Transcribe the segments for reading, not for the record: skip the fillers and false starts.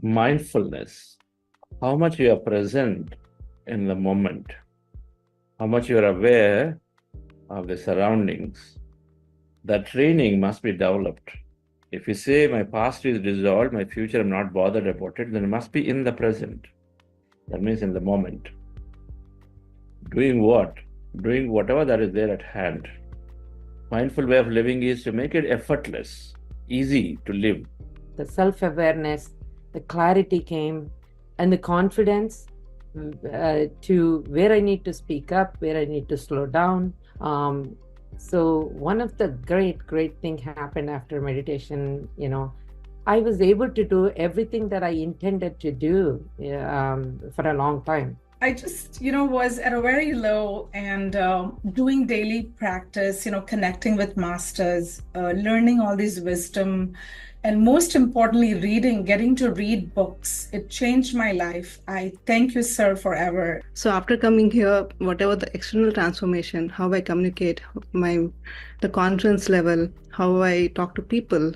Mindfulness, how much you are present in the moment, how much you are aware of the surroundings. That training must be developed. If you say my past is dissolved, my future I'm not bothered about it, then it must be in the present. That means in the moment. Doing what? Doing whatever that is there at hand. Mindful way of living is to make it effortless, easy to live. The self awareness, the clarity came, and the confidence to where I need to speak up, where I need to slow down. So one of the great thing happened after meditation. I was able to do everything that I intended to do for a long time. I just, was at a very low and doing daily practice, connecting with masters, learning all these wisdom, and most importantly, getting to read books. It changed my life. I thank you, sir, forever. So after coming here, whatever the external transformation, how I communicate, the confidence level, how I talk to people,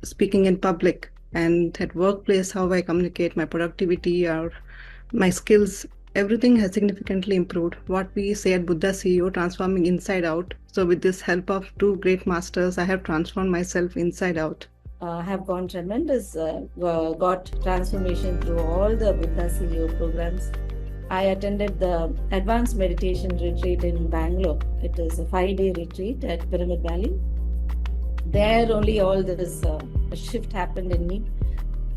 speaking in public, and at workplace, how I communicate, my productivity or my skills, everything has significantly improved. What we say at Buddha CEO, transforming inside out. So with this help of two great masters, I have transformed myself inside out. Have gone tremendous, got transformation through all the Buddha CEO programs. I attended the advanced meditation retreat in Bangalore. It is a 5-day retreat at Pyramid Valley. There only all this shift happened in me.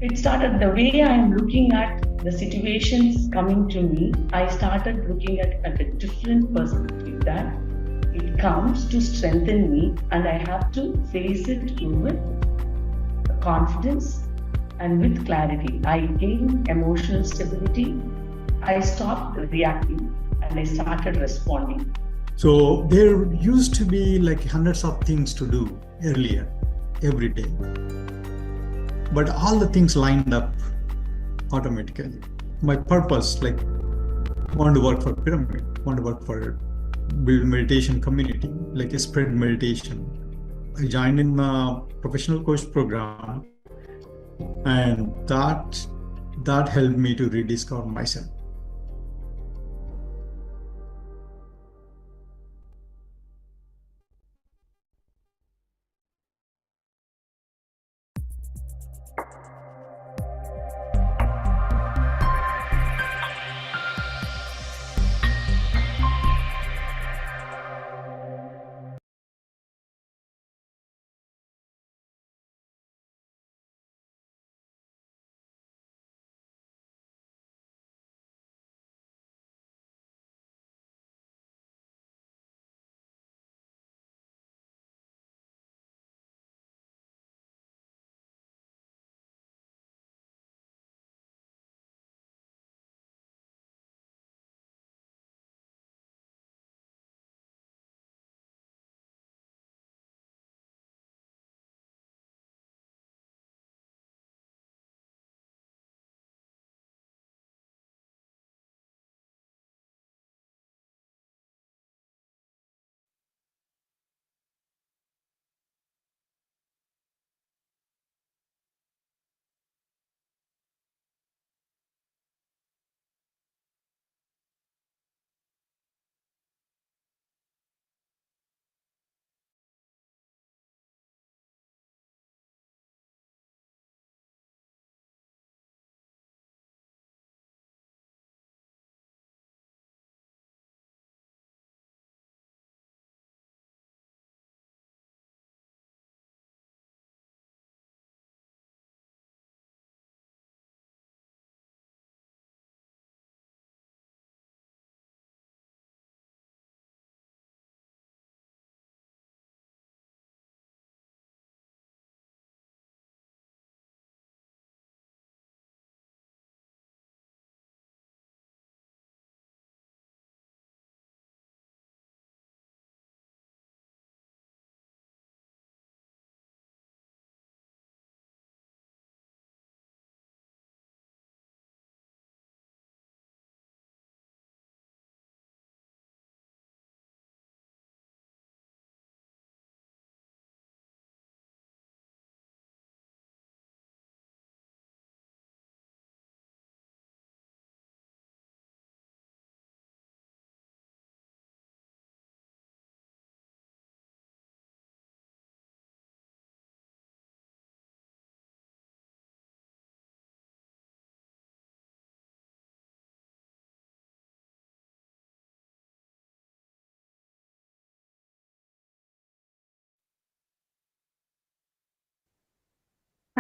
It started the way I am looking at the situations coming to me. I started looking at a different perspective, that it comes to strengthen me and I have to face it with confidence and with clarity. I gained emotional stability. I stopped reacting and I started responding. So there used to be like hundreds of things to do earlier, every day. But all the things lined up automatically. My purpose, like, want to work for Pyramid, want to work for build meditation community, like a spread meditation. I joined in a professional coach program, and that helped me to rediscover myself.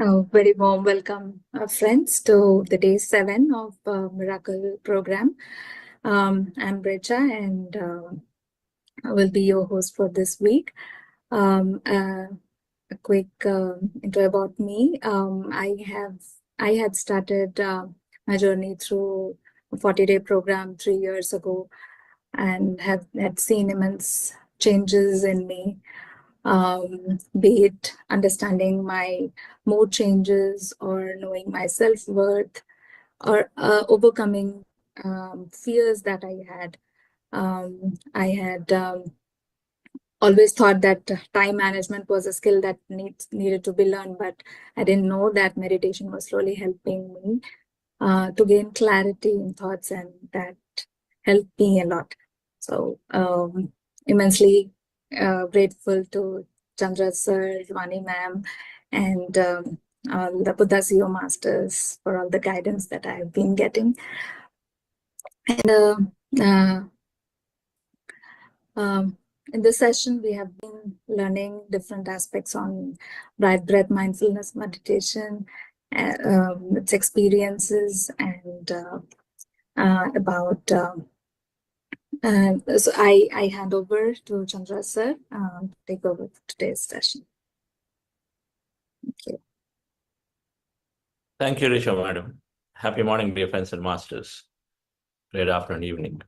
A very warm welcome, friends, to the day 7 of Miracle program. I'm Brecha, and I will be your host for this week. A quick intro about me. I had started my journey through a 40-day program 3 years ago, and had seen immense changes in me. Be it understanding my mood changes, or knowing my self-worth, or overcoming fears that I had. I had always thought that time management was a skill that needed to be learned, but I didn't know that meditation was slowly helping me to gain clarity in thoughts, and that helped me a lot. So immensely grateful to Chandra sir, Vani ma'am, and all the Buddha CEO masters for all the guidance that I've been getting. And in this session, we have been learning different aspects on right breath mindfulness meditation, its experiences, and about. So I hand over to Chandra sir to take over today's session. Thank you. Thank you, Risha, madam. Happy morning, dear friends and masters. Great afternoon, evening.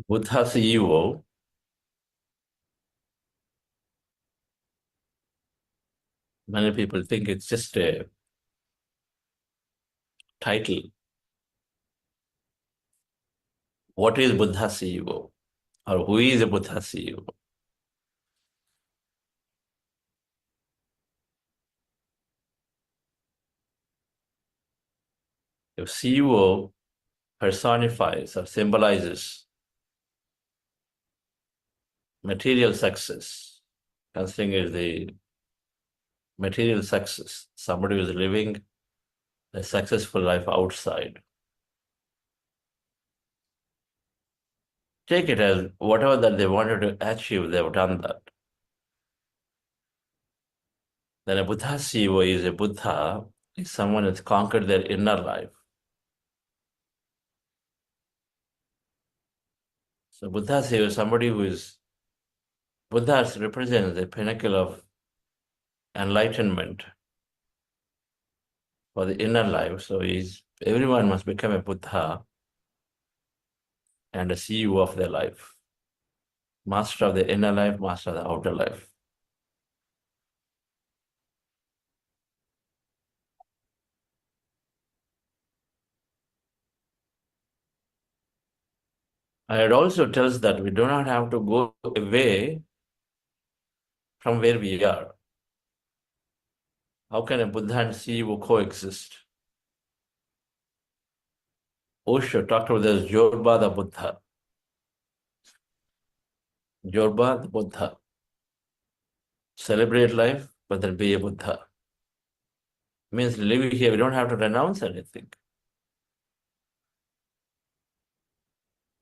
Buddha CEO. Many people think it's just a title. What is Buddha CEO? Or who is a Buddha CEO? If CEO personifies or symbolizes material success, considering it the material success, somebody who is living a successful life outside. Take it as whatever that they wanted to achieve, they've done that. Then a Buddha CEO is a Buddha, is someone who's conquered their inner life. So Buddha CEO is somebody who is, Buddha represents the pinnacle of enlightenment for the inner life. So everyone must become a Buddha and a CEO of their life. Master of the inner life, master of the outer life. And it also tells that we do not have to go away from where we are. How can a Buddha and CEO coexist? Osho talked about this Jorba the Buddha. Jorba the Buddha. Celebrate life, but then be a Buddha. Means living here, we don't have to renounce anything.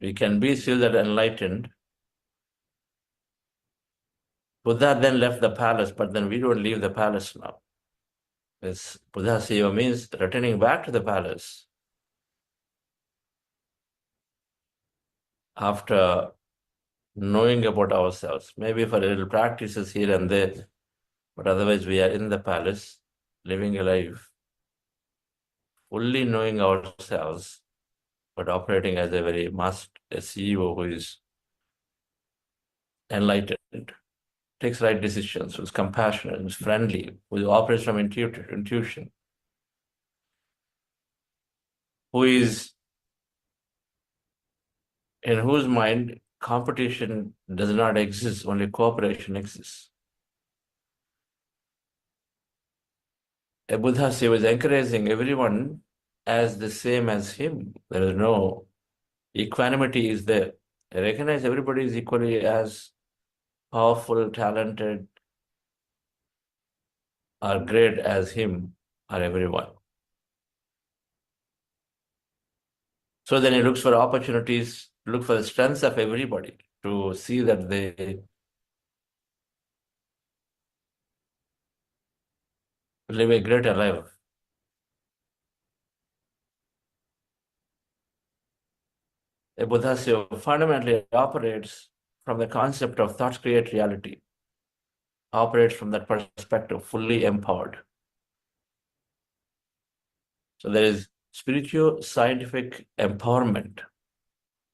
We can be still that enlightened. Buddha then left the palace, but then we don't leave the palace now. This Buddha CEO means returning back to the palace after knowing about ourselves. Maybe for a little practices here and there, but otherwise we are in the palace, living a life, fully knowing ourselves, but operating as a CEO who is enlightened, takes right decisions, who's compassionate, who's friendly, who operates from intuition, in whose mind competition does not exist, only cooperation exists. A Buddha CEO is encouraging everyone as the same as him. There is no equanimity is there. I recognize everybody is equally as powerful, talented, or great as him or everyone. So then he looks for opportunities, look for the strengths of everybody to see that they live a greater life. A Buddhasya fundamentally operates from the concept of thoughts create reality, operates from that perspective, fully empowered. So there is spiritual scientific empowerment.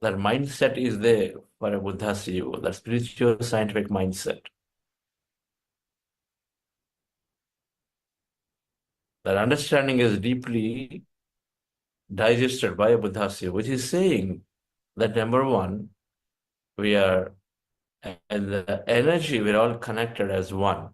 That mindset is there for a Buddhasya, that spiritual scientific mindset. That understanding is deeply digested by a Buddhasya, which is saying that number one, we are, and the energy, we're all connected as one.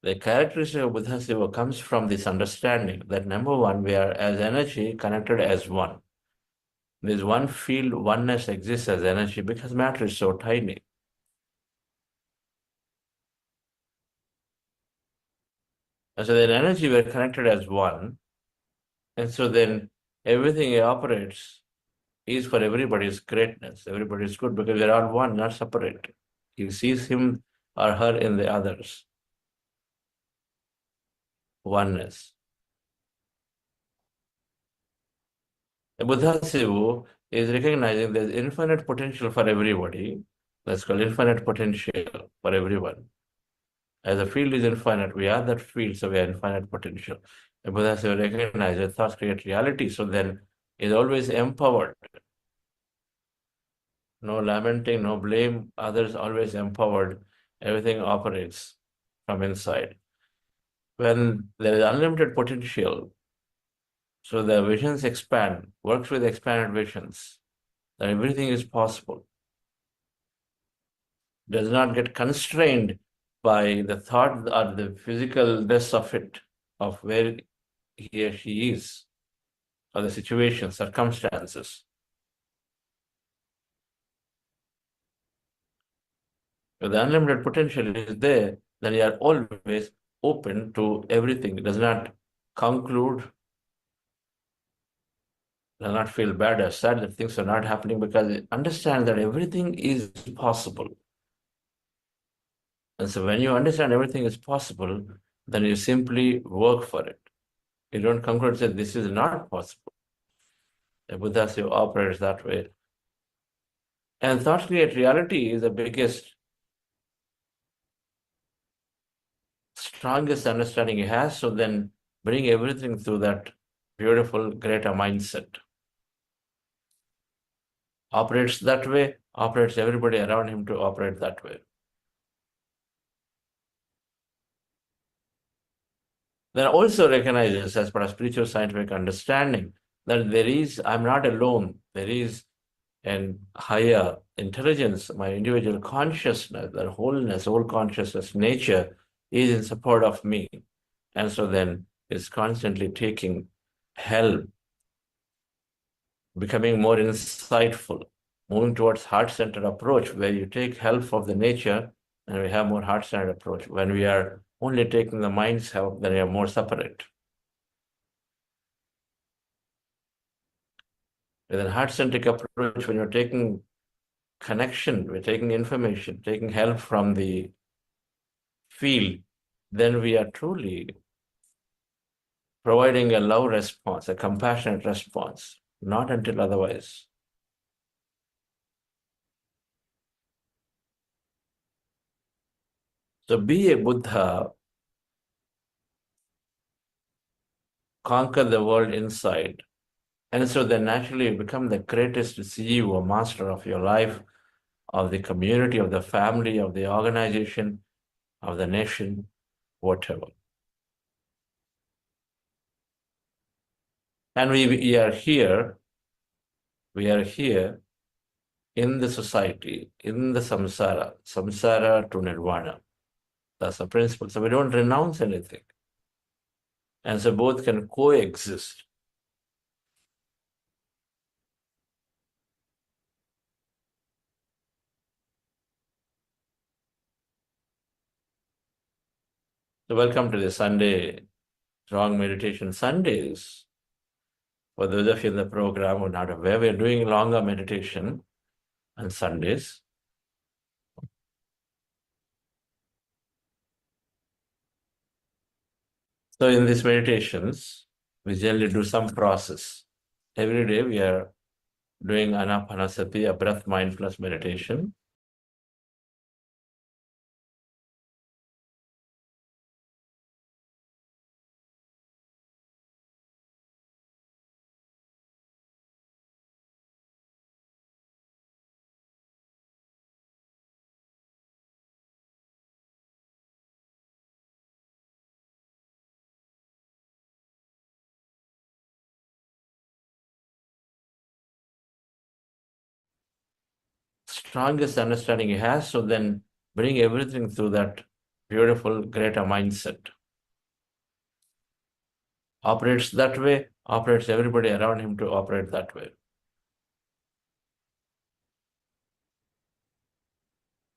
The characteristic of Buddhasya comes from this understanding that number one, we are as energy connected as one. This one field, oneness exists as energy because matter is so tiny. And so then energy, we're connected as one. And so then everything operates is for everybody's greatness. Everybody's good because we're all one, not separate. He sees him or her in the others. Oneness. The Buddhasya is recognizing there's infinite potential for everybody. That's called infinite potential for everyone. As the field is infinite, we are that field, so we are infinite potential. The Buddhasya recognizes thoughts create reality, so then is always empowered. No lamenting, no blame, others always empowered. Everything operates from inside. When there is unlimited potential, so the visions expand, works with expanded visions, that everything is possible. Does not get constrained by the thought or the physicalness of it, of where he or she is, or the situation, circumstances. If the unlimited potential is there, then you are always open to everything. It does not conclude, does not feel bad or sad that things are not happening, because it understands that everything is possible. And so when you understand everything is possible, then you simply work for it. You don't conclude and say, this is not possible. The Buddhasya operates that way. And thought create reality is the biggest, strongest understanding he has. So then bring everything through that beautiful, greater mindset. Operates that way, operates everybody around him to operate that way. Then also recognizes, as part of spiritual scientific understanding, that there is, I'm not alone, there is an higher intelligence, my individual consciousness, that wholeness, whole consciousness, nature is in support of me. And so then is constantly taking help, becoming more insightful, moving towards heart-centered approach, where you take help of the nature and we have more heart-centered approach. When we are only taking the mind's help, then we are more separate. With a heart-centric approach, when you're taking connection, we're taking information, taking help from the field, then we are truly providing a love response, a compassionate response, not until otherwise. So be a Buddha, conquer the world inside, and so then naturally become the greatest CEO or master of your life, of the community, of the family, of the organization, of the nation, whatever. And we are here in the society, in the samsara to nirvana. That's the principle. So we don't renounce anything. And so both can coexist. So welcome to the Sunday Strong Meditation Sundays. For those of you in the program who are not aware, we're doing longer meditation on Sundays. So in these meditations, we generally do some process. Every day we are doing Anapanasati, a breath mindfulness meditation. Strongest understanding he has, so then bring everything through that beautiful greater mindset. Operates that way, operates everybody around him to operate that way.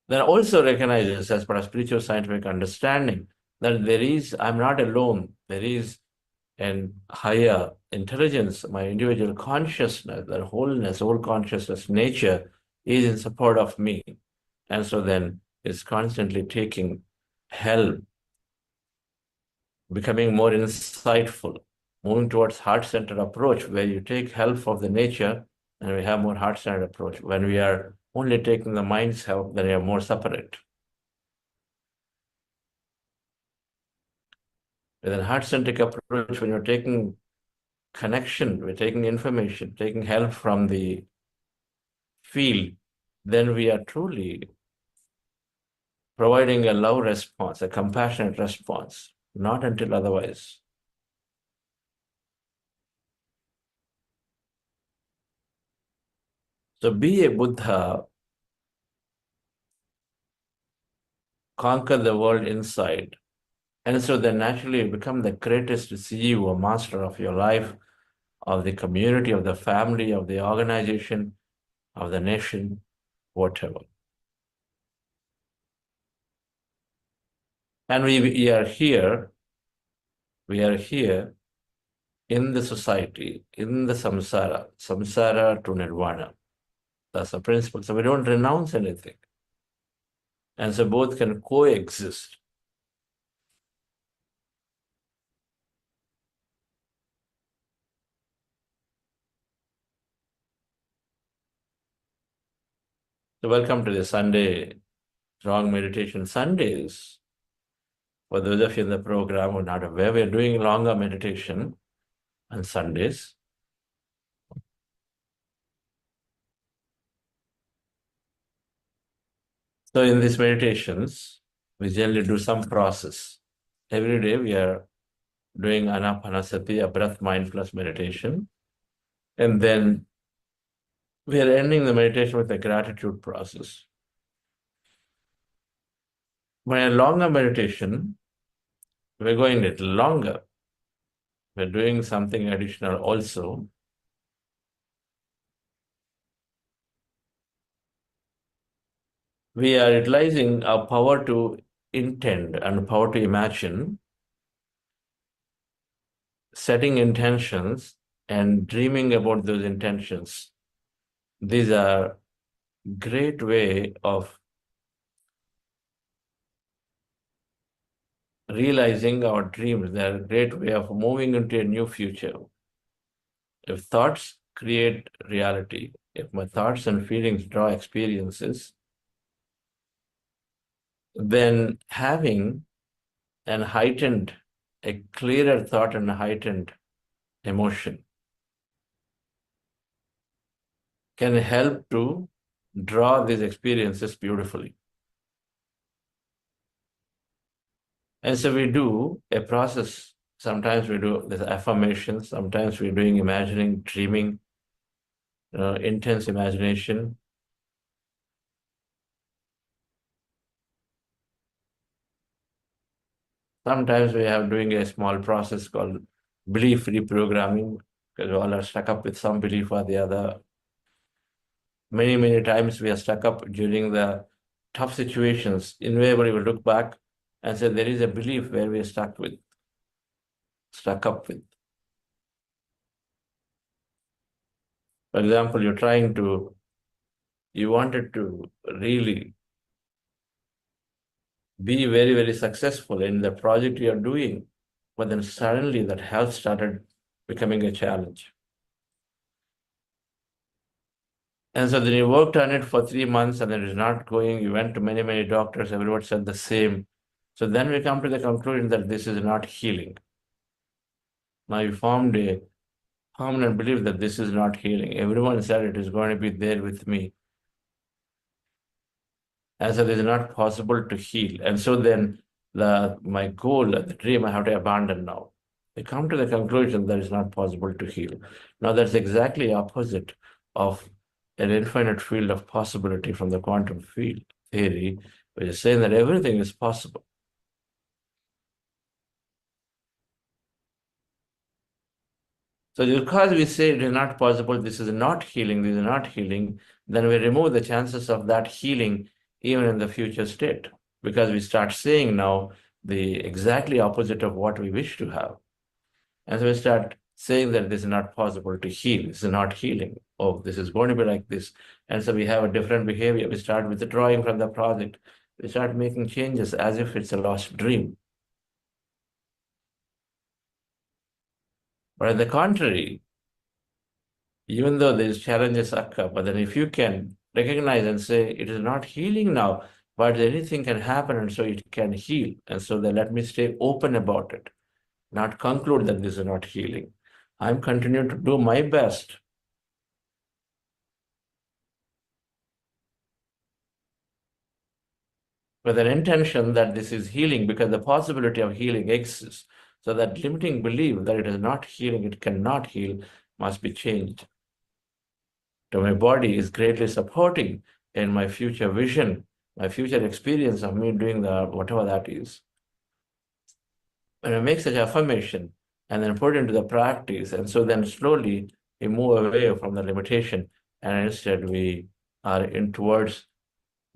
Then also recognizes, as part of spiritual scientific understanding, that there is, I'm not alone, there is an higher intelligence, my individual consciousness, that wholeness, whole consciousness, nature is in support of me. And so then is constantly taking help, becoming more insightful, moving towards heart-centered approach, where you take help of the nature and we have more heart-centered approach. When we are only taking the mind's help, then we are more separate. With a heart-centric approach, when you're taking connection, we're taking information, taking help from the field, then we are truly providing a love response, a compassionate response, not until otherwise. So be a Buddha, conquer the world inside, and so then naturally become the greatest CEO or master of your life, of the community, of the family, of the organization, of the nation, whatever. And we are here in the society, in the samsara to nirvana. That's the principle. So we don't renounce anything. And so both can coexist. So welcome to the Sunday Strong Meditation Sundays. For those of you in the program who are not aware, we are doing longer meditation on Sundays. So in these meditations, we generally do some process. Every day we are doing Anapanasati, a breath mindfulness meditation. And then we are ending the meditation with a gratitude process. By a longer meditation, we're going a little longer. We're doing something additional also. We are utilizing our power to intend and power to imagine, setting intentions and dreaming about those intentions. These are great way of realizing our dreams. They're a great way of moving into a new future. If thoughts create reality, if my thoughts and feelings draw experiences, then having a clearer thought and a heightened emotion can help to draw these experiences beautifully. And so we do a process. Sometimes we do this affirmation, sometimes we're doing imagining, dreaming, intense imagination. Sometimes we are doing a small process called belief reprogramming, because we all are stuck up with some belief or the other. Many, many times we are stuck up during the tough situations. Invariably we look back and say there is a belief where we are stuck with. stuck up with. For example, you wanted to really be very, very successful in the project you're doing, but then suddenly that health started becoming a challenge. And so then you worked on it for 3 months and then it's not going. You went to many, many doctors, everyone said the same. So then we come to the conclusion that this is not healing. Now you formed a permanent belief that this is not healing. Everyone said it is going to be there with me. And so it is not possible to heal. And so then my goal, the dream I have to abandon now. I come to the conclusion that it's not possible to heal. Now that's exactly opposite of an infinite field of possibility from the quantum field theory, which is saying that everything is possible. So because we say it is not possible, this is not healing, then we remove the chances of that healing even in the future state, because we start saying now the exactly opposite of what we wish to have. And so we start saying that this is not possible to heal, this is not healing. Oh, this is going to be like this. And so we have a different behavior. We start withdrawing from the project. We start making changes as if it's a lost dream. But on the contrary, even though these challenges occur, but then if you can recognize and say, it is not healing now, but anything can happen and so it can heal. And so then let me stay open about it, not conclude that this is not healing. I'm continuing to do my best. With an intention that this is healing, because the possibility of healing exists. So that limiting belief that it is not healing, it cannot heal, must be changed. So my body is greatly supporting in my future vision, my future experience of me doing whatever that is. When I make such affirmation and then put it into the practice, and so then slowly we move away from the limitation, and instead we are in towards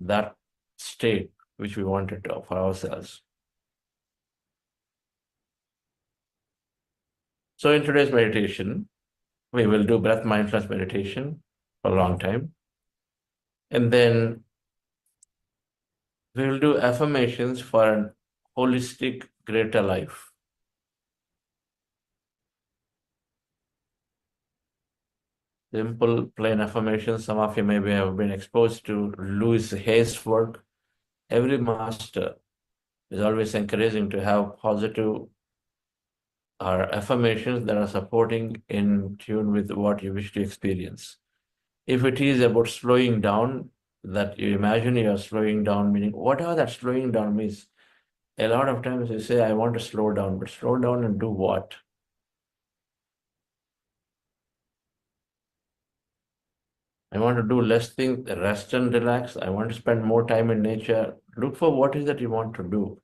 that state which we wanted for ourselves. So in today's meditation, we will do breath mindfulness meditation for a long time. And then we will do affirmations for a holistic, greater life. Simple, plain affirmations. Some of you maybe have been exposed to Louis Hay's work. Every master is always encouraging to have positive affirmations that are supporting in tune with what you wish to experience. If it is about slowing down, that you imagine you are slowing down, meaning whatever that slowing down means. A lot of times you say, I want to slow down, but slow down and do what? I want to do less things, rest and relax. I want to spend more time in nature. Look for what is that you want to do.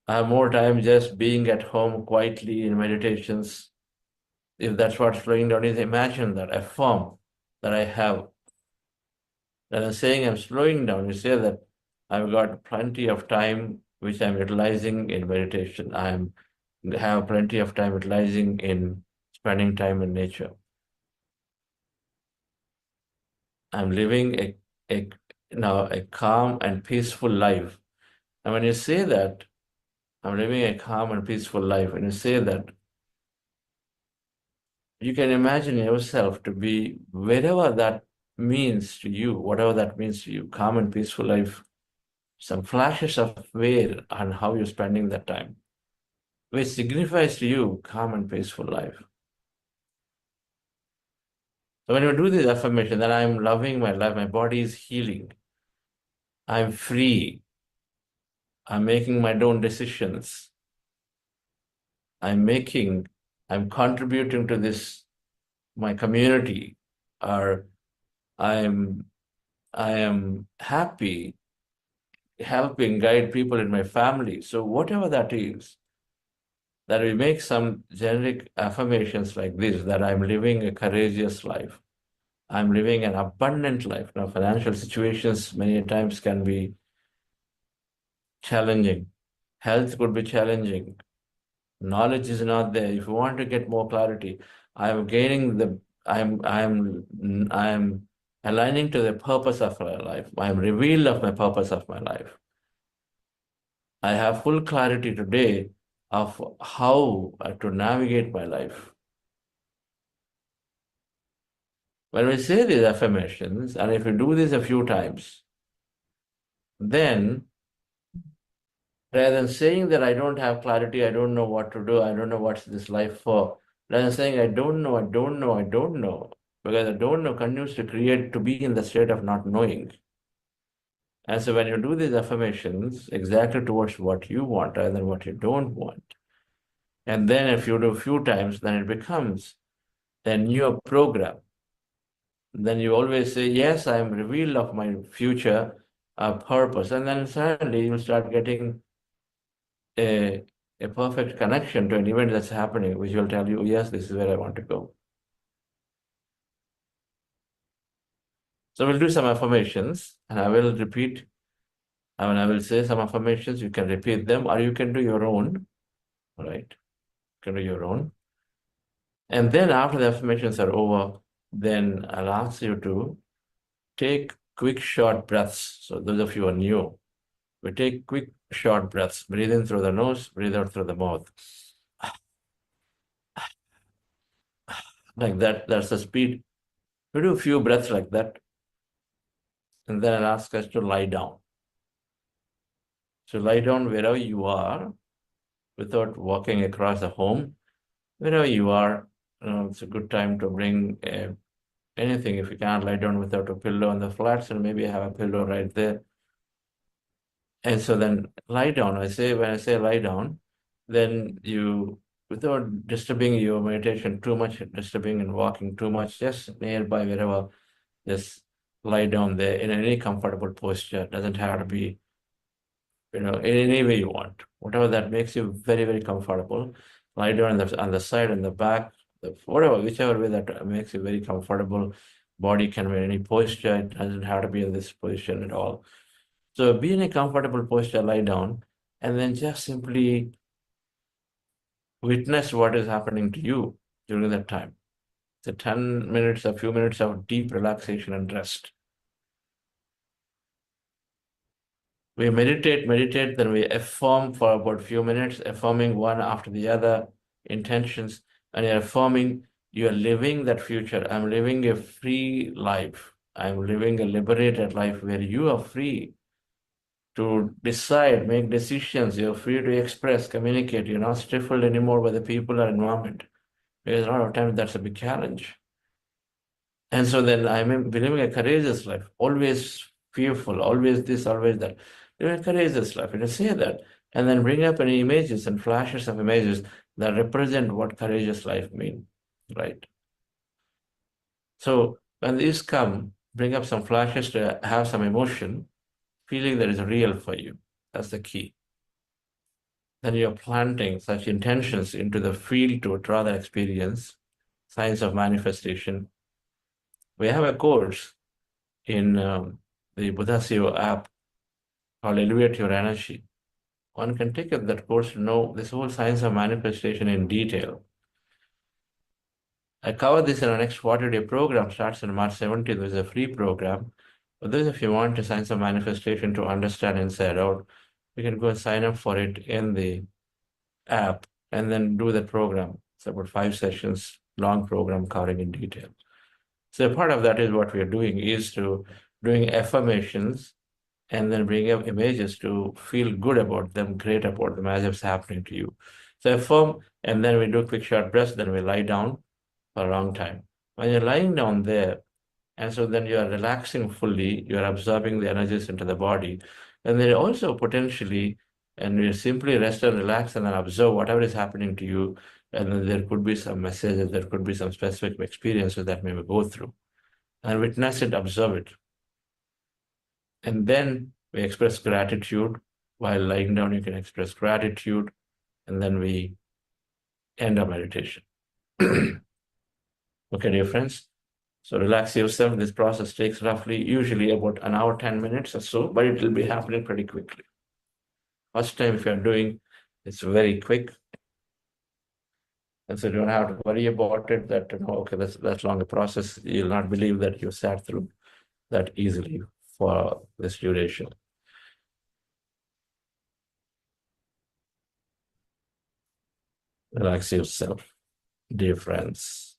I have more time just being at home quietly in meditations. If that's what slowing down is, imagine that, affirm that I have. Rather than saying I'm slowing down, you say that I've got plenty of time which I'm utilizing in meditation. I have plenty of time utilizing in spending time in nature. I'm living a calm and peaceful life. And when you say that, I'm living a calm and peaceful life, and you say that, you can imagine yourself to be wherever that means to you, whatever that means to you, calm and peaceful life, some flashes of where and how you're spending that time, which signifies to you calm and peaceful life. So when you do this affirmation that I'm loving my life, my body is healing, I'm free, I'm making my own decisions, I'm contributing to this, my community, or I am happy helping guide people in my family. So whatever that is, that we make some generic affirmations like this, that I'm living a courageous life, I'm living an abundant life. Now, financial situations many times can be challenging. Health could be challenging. Knowledge is not there. If you want to get more clarity, I'm aligning to the purpose of my life. I'm revealed of my purpose of my life. I have full clarity today of how to navigate my life. When we say these affirmations, and if you do this a few times, then rather than saying that I don't have clarity, I don't know what to do, I don't know what's this life for, rather than saying I don't know, because I don't know continues to be in the state of not knowing. And so when you do these affirmations exactly towards what you want rather than what you don't want, and then if you do a few times, then it becomes a new program. Then you always say, yes, I am revealed of my future purpose. And then suddenly you start getting a perfect connection to an event that's happening, which will tell you, yes, this is where I want to go. So we'll do some affirmations, and I will repeat. I will say some affirmations. You can repeat them, or you can do your own. All right, you can do your own. And then after the affirmations are over, then I'll ask you to take quick, short breaths. So those of you who are new, we take quick, short breaths. Breathe in through the nose, breathe out through the mouth. Like that, that's the speed. We do a few breaths like that. And then I'll ask us to lie down. So lie down wherever you are without walking across the home. Wherever you are, it's a good time to bring anything. If you can't lie down without a pillow on the flats, and maybe have a pillow right there. And so then lie down. When I say lie down, then you, without disturbing your meditation too much, disturbing and walking too much, just nearby wherever, just lie down there in any comfortable posture. It doesn't have to be, in any way you want. Whatever that makes you very, very comfortable. Lie down on the side and the back, whichever way that makes you very comfortable. Body can be in any posture. It doesn't have to be in this position at all. So be in a comfortable posture, lie down, and then just simply witness what is happening to you during that time. So 10 minutes, a few minutes of deep relaxation and rest. We meditate, then we affirm for about a few minutes, affirming one after the other intentions, and you're affirming you are living that future. I'm living a free life. I'm living a liberated life where you are free to decide, make decisions. You're free to express, communicate. You're not stifled anymore by the people or environment. Because a lot of times that's a big challenge. And so then I'm living a courageous life, always fearful, always this, always that. Living a courageous life. Say that, and then bring up any images and flashes of images that represent what courageous life means, right? So when these come, bring up some flashes to have some emotion, feeling that is real for you. That's the key. Then you're planting such intentions into the field to draw the experience, science of manifestation. We have a course in the Buddha CEO app called Elevate Your Energy. One can take up that course to know this whole science of manifestation in detail. I cover this in our next 40-day program, starts on March 17th. It's a free program. But those if you want a science of manifestation to understand inside out, you can go and sign up for it in the app and then do the program. It's about 5 sessions, long program covering in detail. So part of that is what we are doing is doing affirmations and then bring up images to feel good about them, great about them as if it's happening to you. So affirm, and then we do quick short breaths, then we lie down for a long time. When you're lying down there, and so then you are relaxing fully, you are absorbing the energies into the body, and then also potentially, and you simply rest and relax and then observe whatever is happening to you, and then there could be some messages, there could be some specific experiences that maybe go through, and witness it, observe it. And then we express gratitude. While lying down, you can express gratitude, and then we end our meditation. Okay, dear friends. So relax yourself. This process takes usually about an hour, 10 minutes or so, but it will be happening pretty quickly. First time if you're doing, it's very quick. And so you don't have to worry about it that, okay, that's long a process. You'll not believe that you sat through that easily for this duration. Relax yourself, dear friends.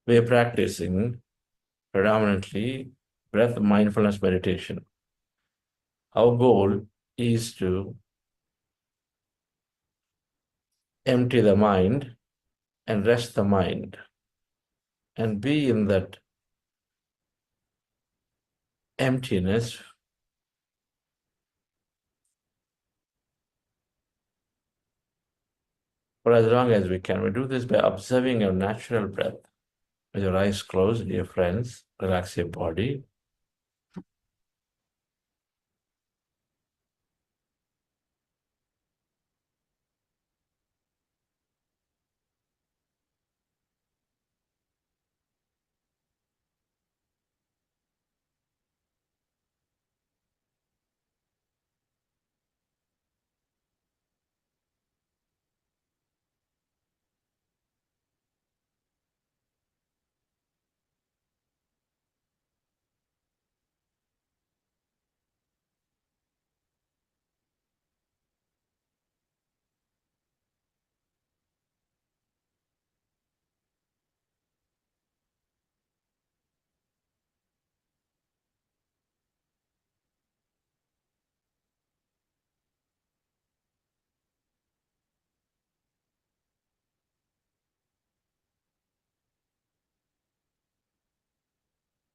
We are practicing predominantly breath mindfulness meditation. Our goal is to empty the mind and rest the mind and be in that emptiness for as long as we can. We do this by observing your natural breath. With your eyes closed, dear friends, relax your body.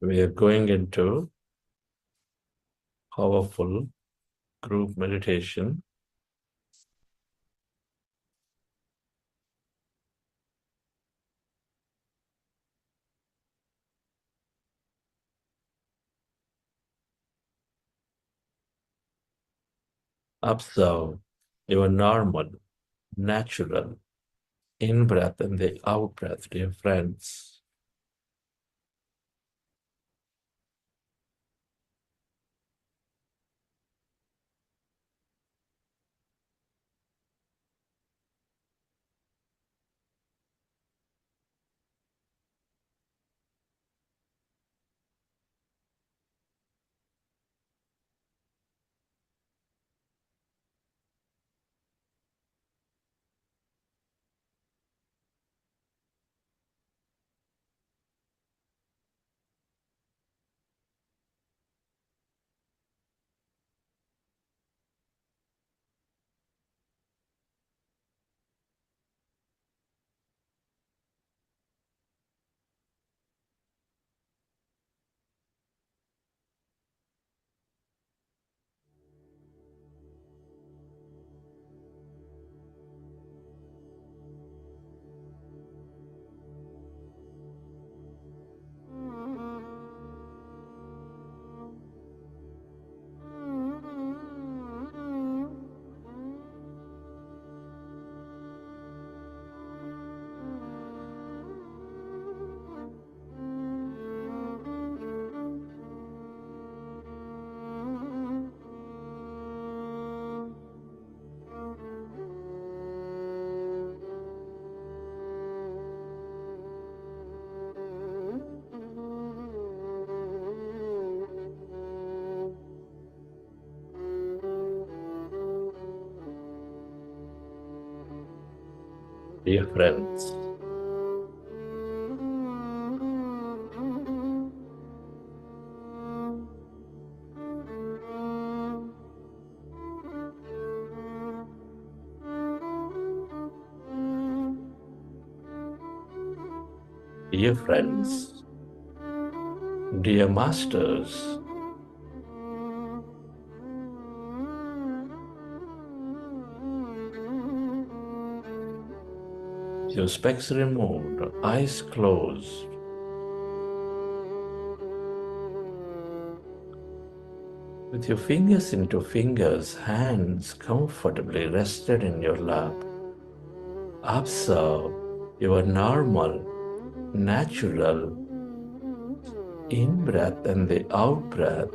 We are going into powerful group meditation. Observe your normal, natural in-breath and the out-breath, dear friends. Dear friends, dear friends, dear masters, your specs removed, eyes closed. With your fingers into fingers, hands comfortably rested in your lap, observe your normal, natural in breath and the out breath.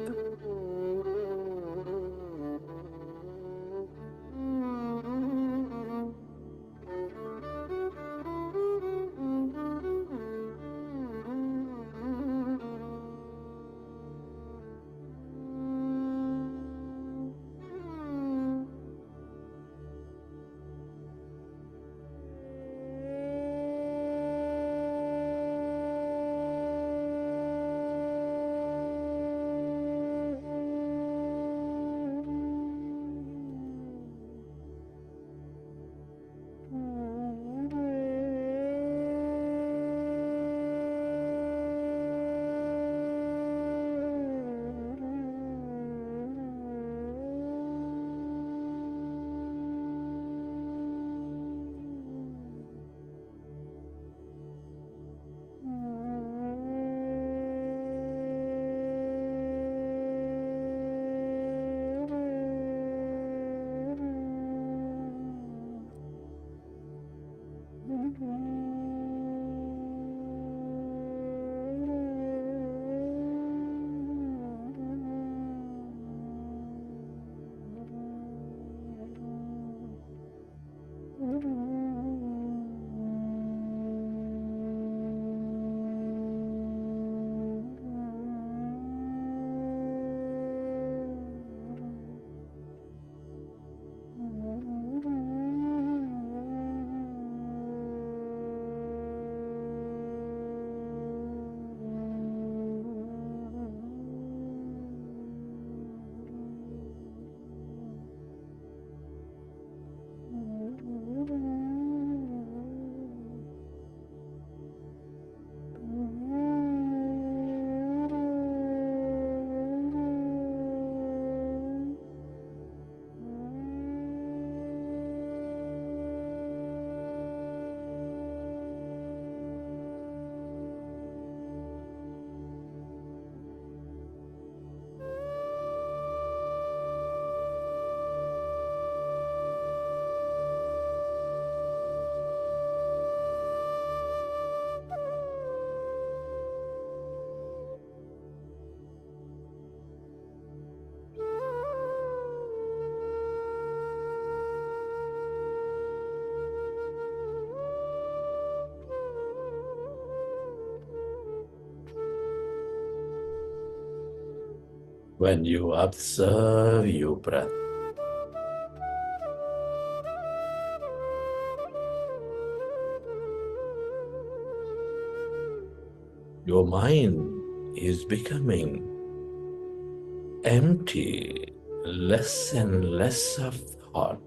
When you observe your breath, your mind is becoming empty, less and less of thought.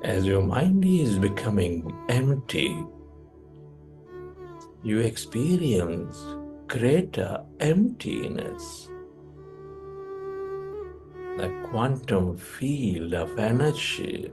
As your mind is becoming empty, you experience greater emptiness, the quantum field of energy.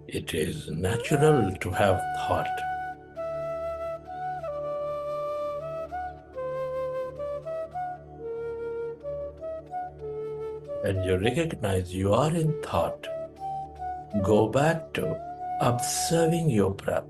It is natural to have thought. When you recognize you are in thought, go back to observing your breath.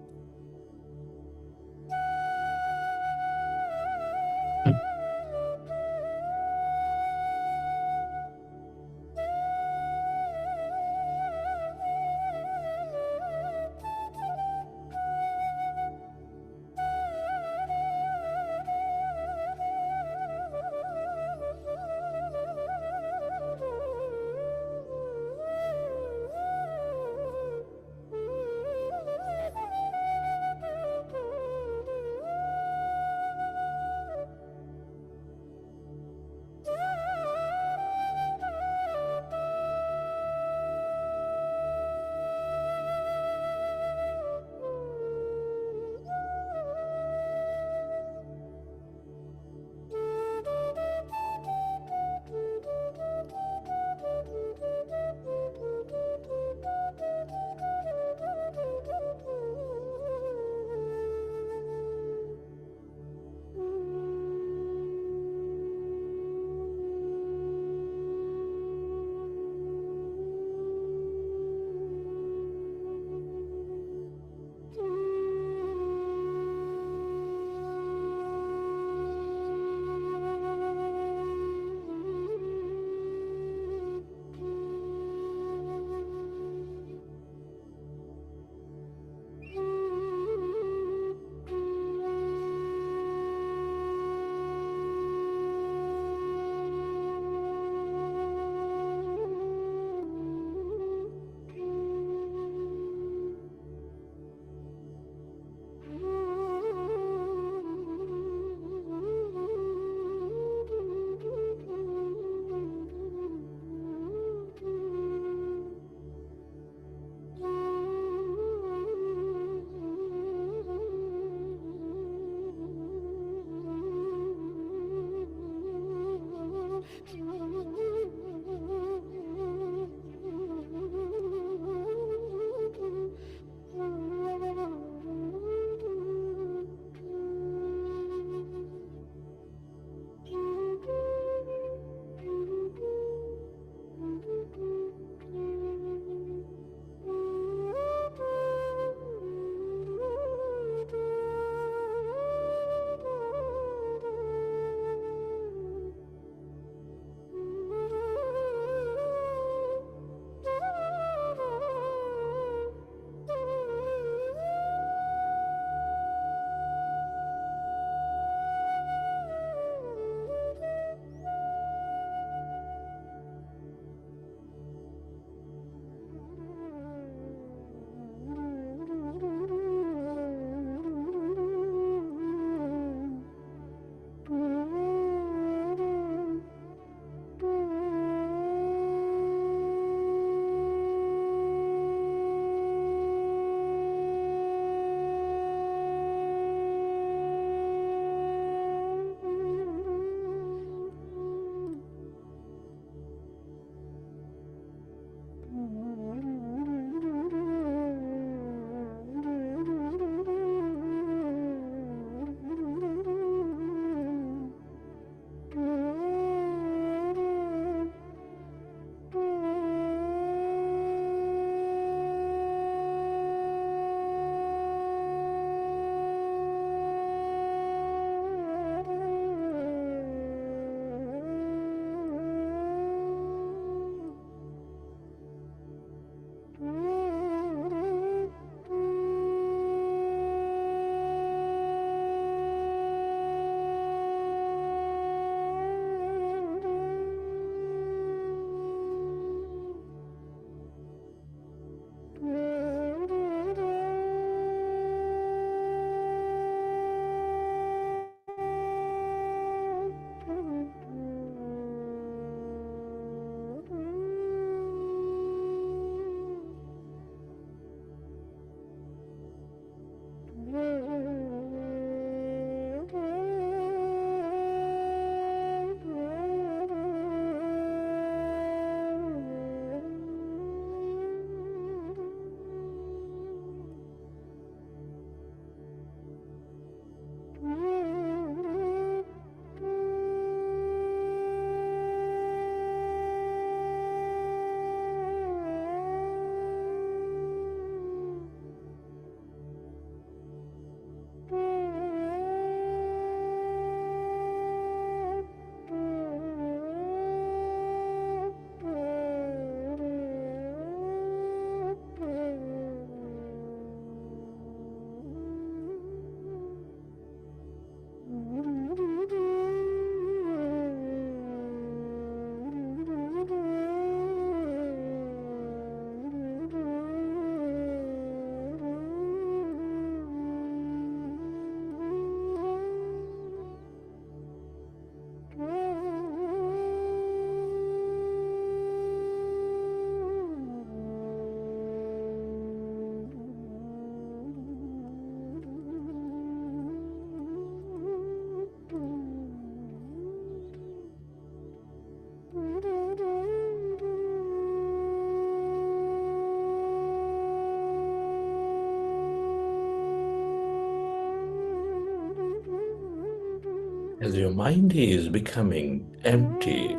As your mind is becoming empty,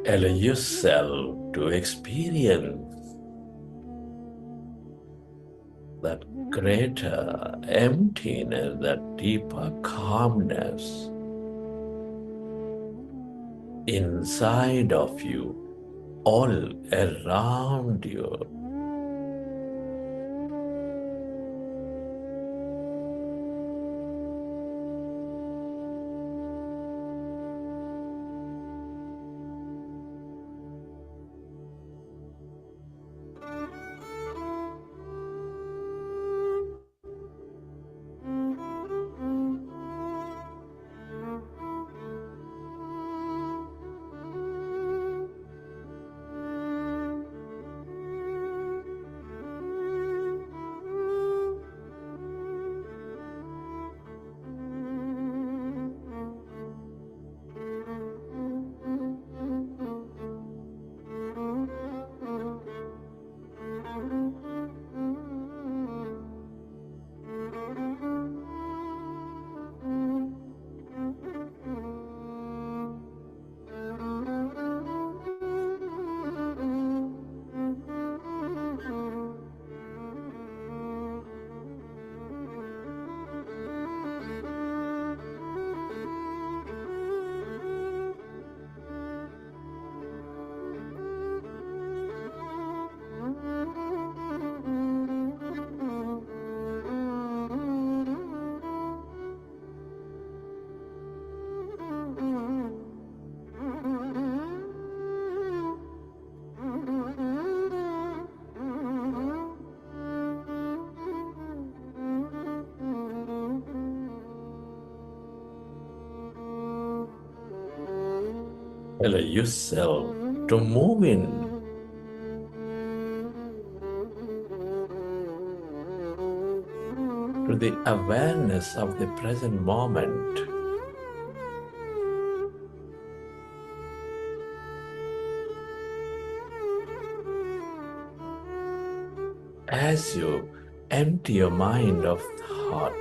allow yourself to experience that greater emptiness, that deeper calmness inside of you, all around you. Allow yourself to move in to the awareness of the present moment. As you empty your mind of thought,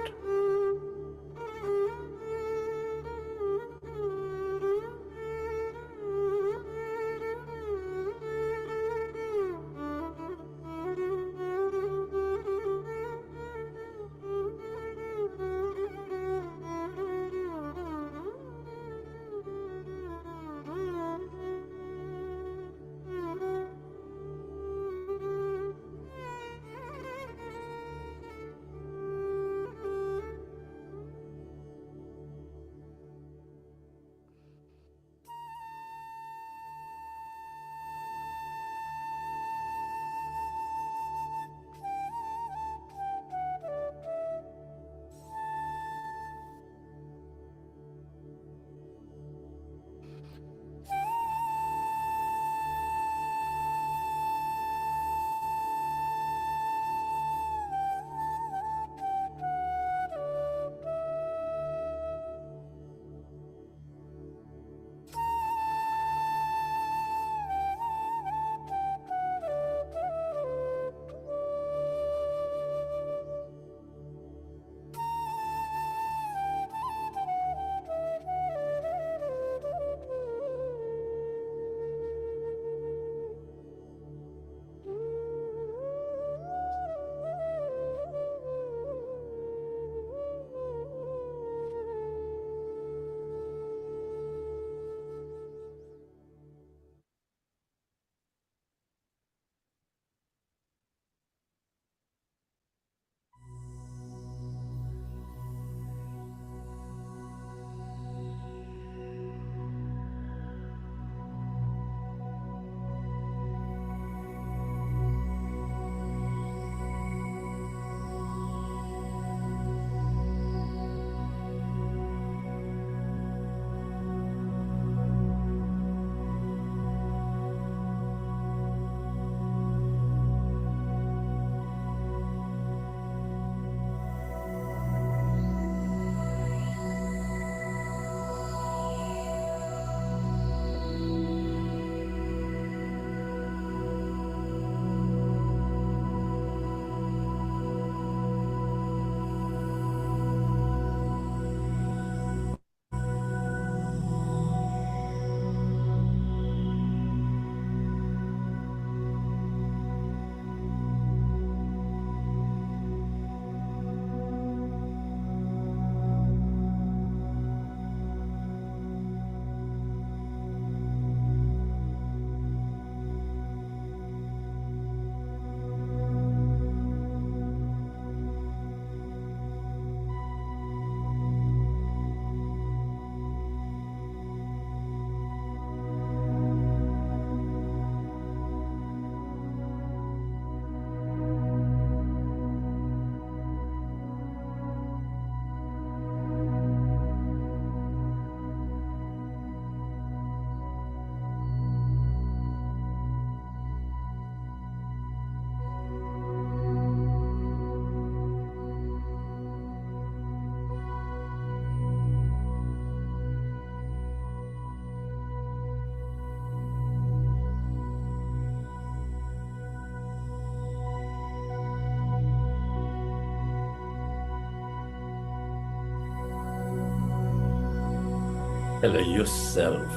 Tell yourself,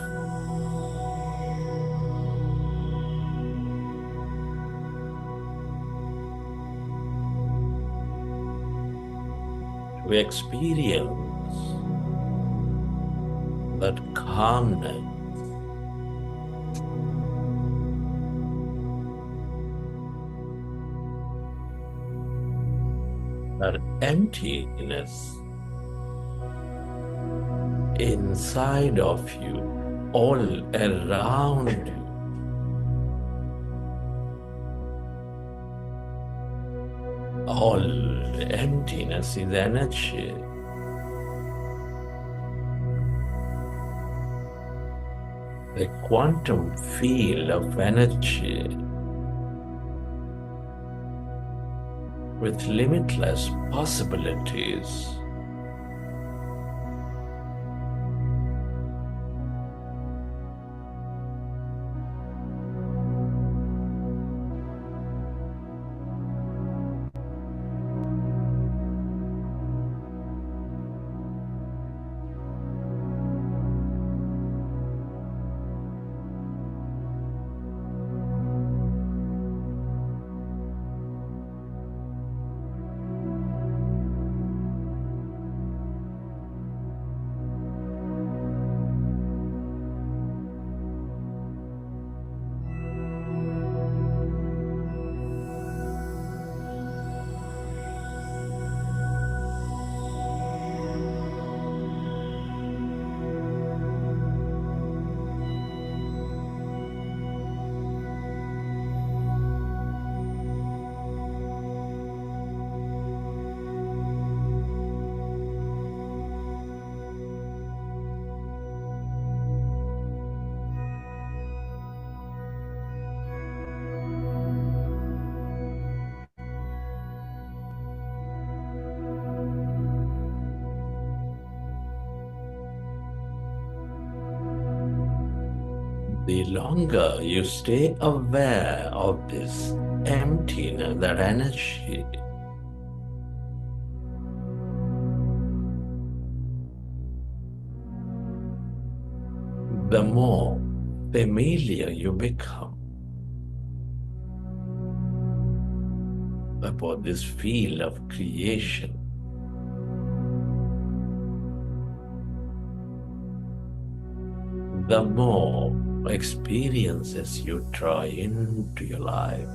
to experience that calmness, that emptiness inside of you, all around you. All emptiness is energy. The quantum field of energy with limitless possibilities. The longer you stay aware of this emptiness, that energy, the more familiar you become about this field of creation. The more experiences you draw into your life.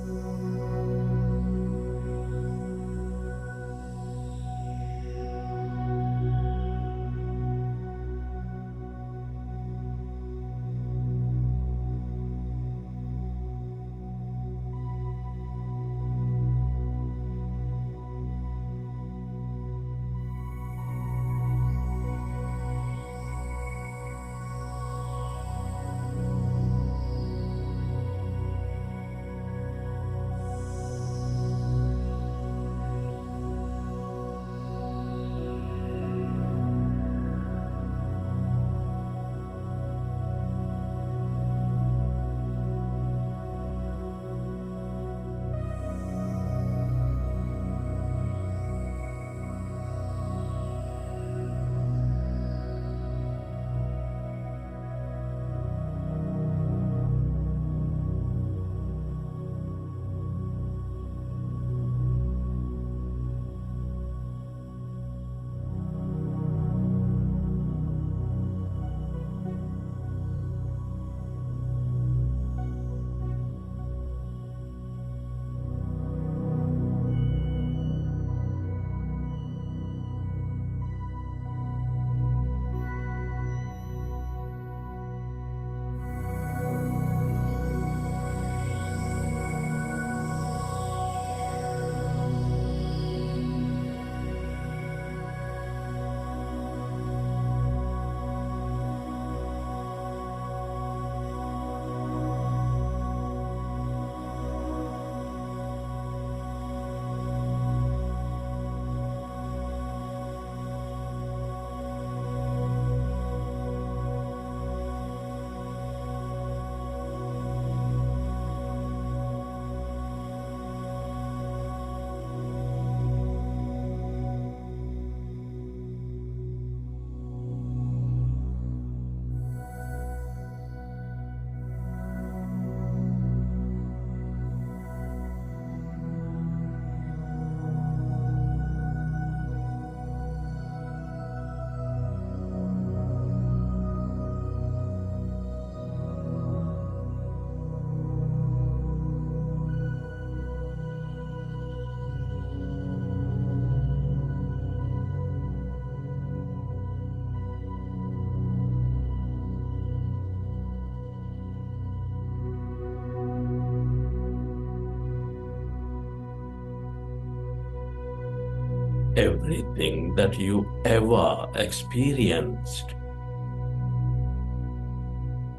everything that you ever experienced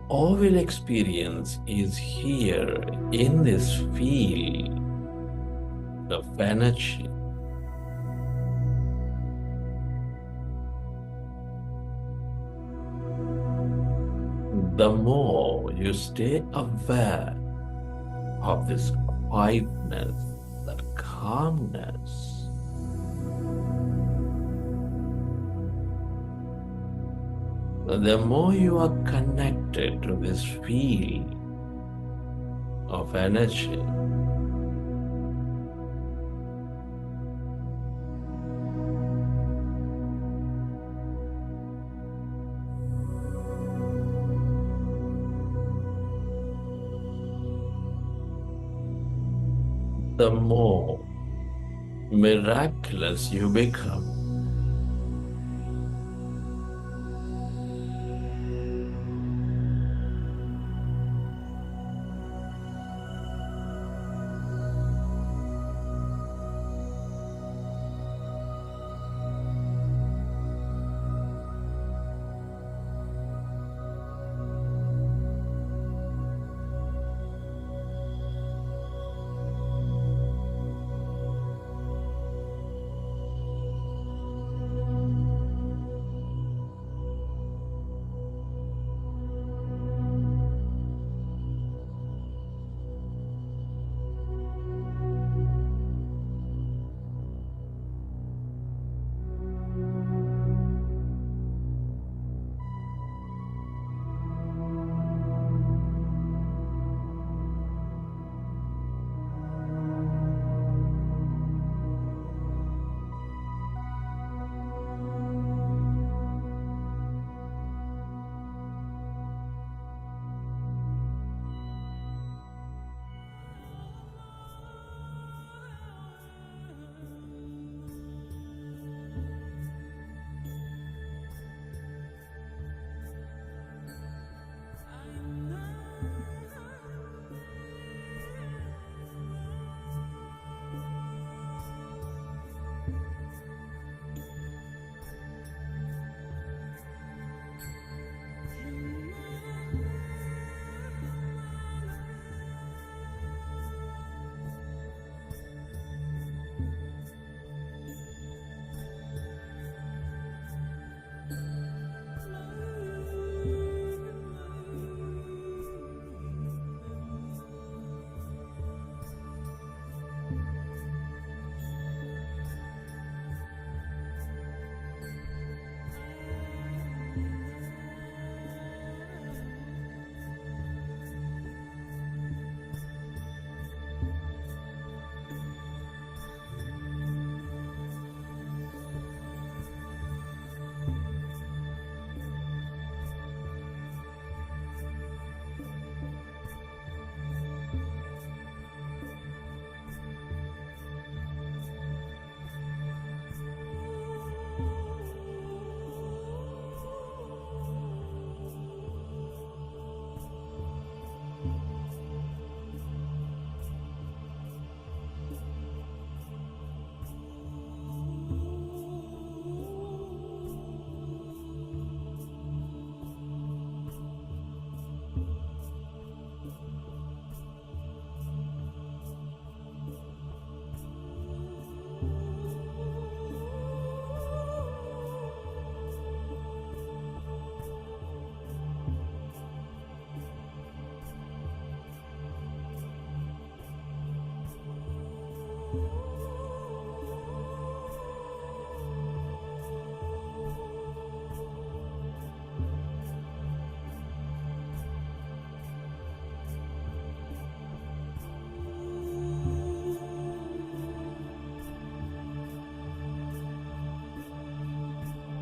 or will experience is here in this field of energy. The more you stay aware of this quietness, that calmness, the more you are connected to this field of energy. The more miraculous you become.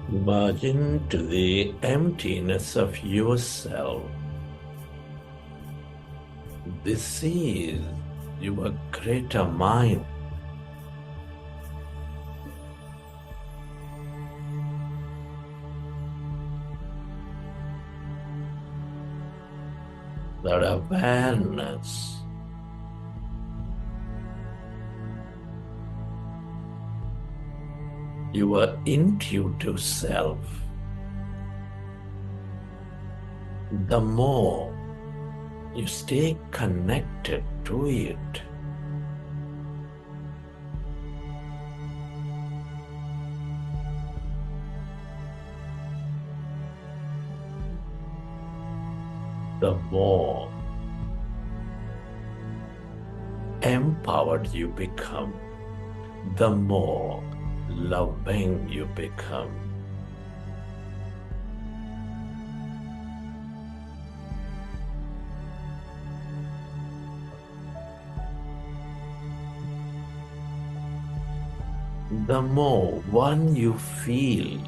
Merge into the emptiness of yourself. This is your greater mind. That awareness your intuitive self, the more you stay connected to it, the more empowered you become, the more loving you become. The more one you feel,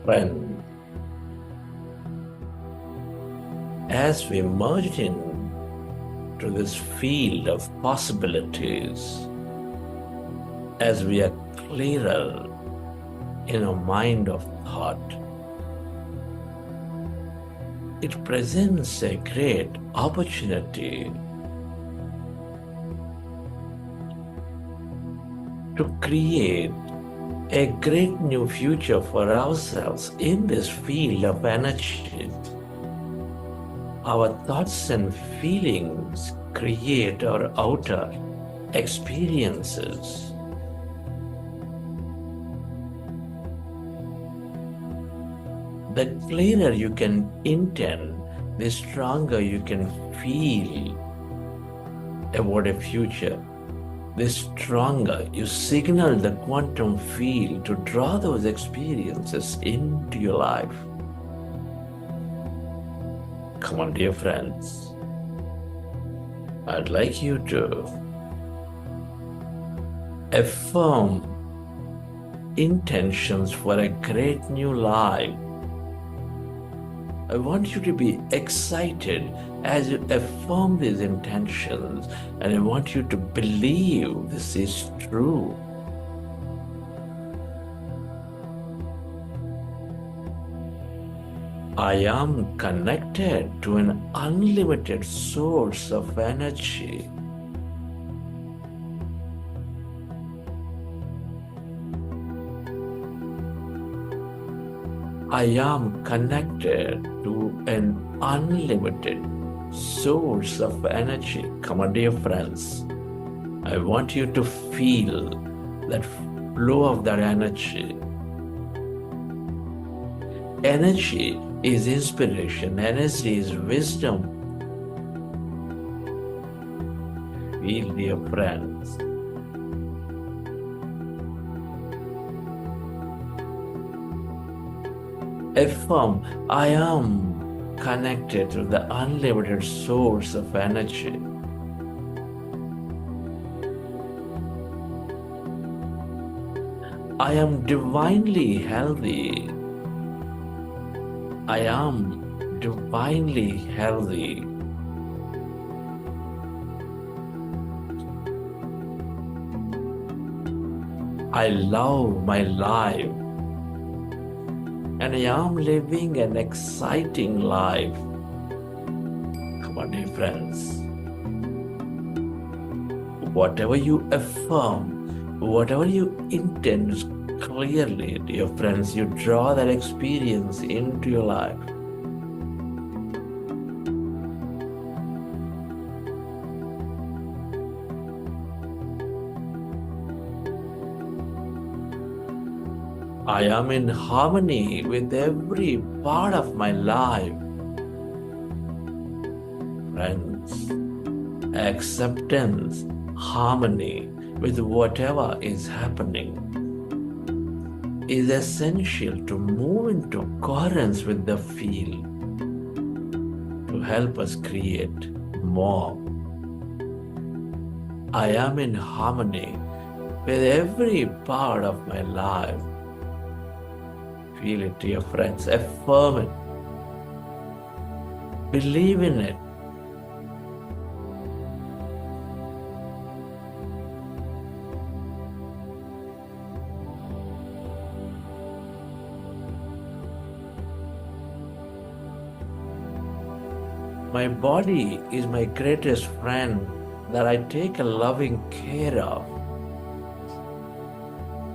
friend, as we merge into this field of possibilities, as we are clearer in a mind of thought, it presents a great opportunity to create a great new future for ourselves in this field of energy. Our thoughts and feelings create our outer experiences. The clearer you can intend, the stronger you can feel about a future. The stronger you signal the quantum field to draw those experiences into your life. Come on, dear friends. I'd like you to affirm intentions for a great new life. I want you to be excited as you affirm these intentions, and I want you to believe this is true. I am connected to an unlimited source of energy. I am connected to an unlimited source of energy. Come on, dear friends. I want you to feel that flow of that energy. Energy is inspiration, energy is wisdom. Feel, dear friends. Affirm, I am connected to the unlimited source of energy. I am divinely healthy. I am divinely healthy. I love my life. And I am living an exciting life. Come on, dear friends. Whatever you affirm, whatever you intend clearly, dear friends, you draw that experience into your life. I am in harmony with every part of my life. Friends, acceptance, harmony with whatever is happening is essential to move into coherence with the field, to help us create more. I am in harmony with every part of my life. Feel it, dear friends. Affirm it. Believe in it. My body is my greatest friend that I take a loving care of.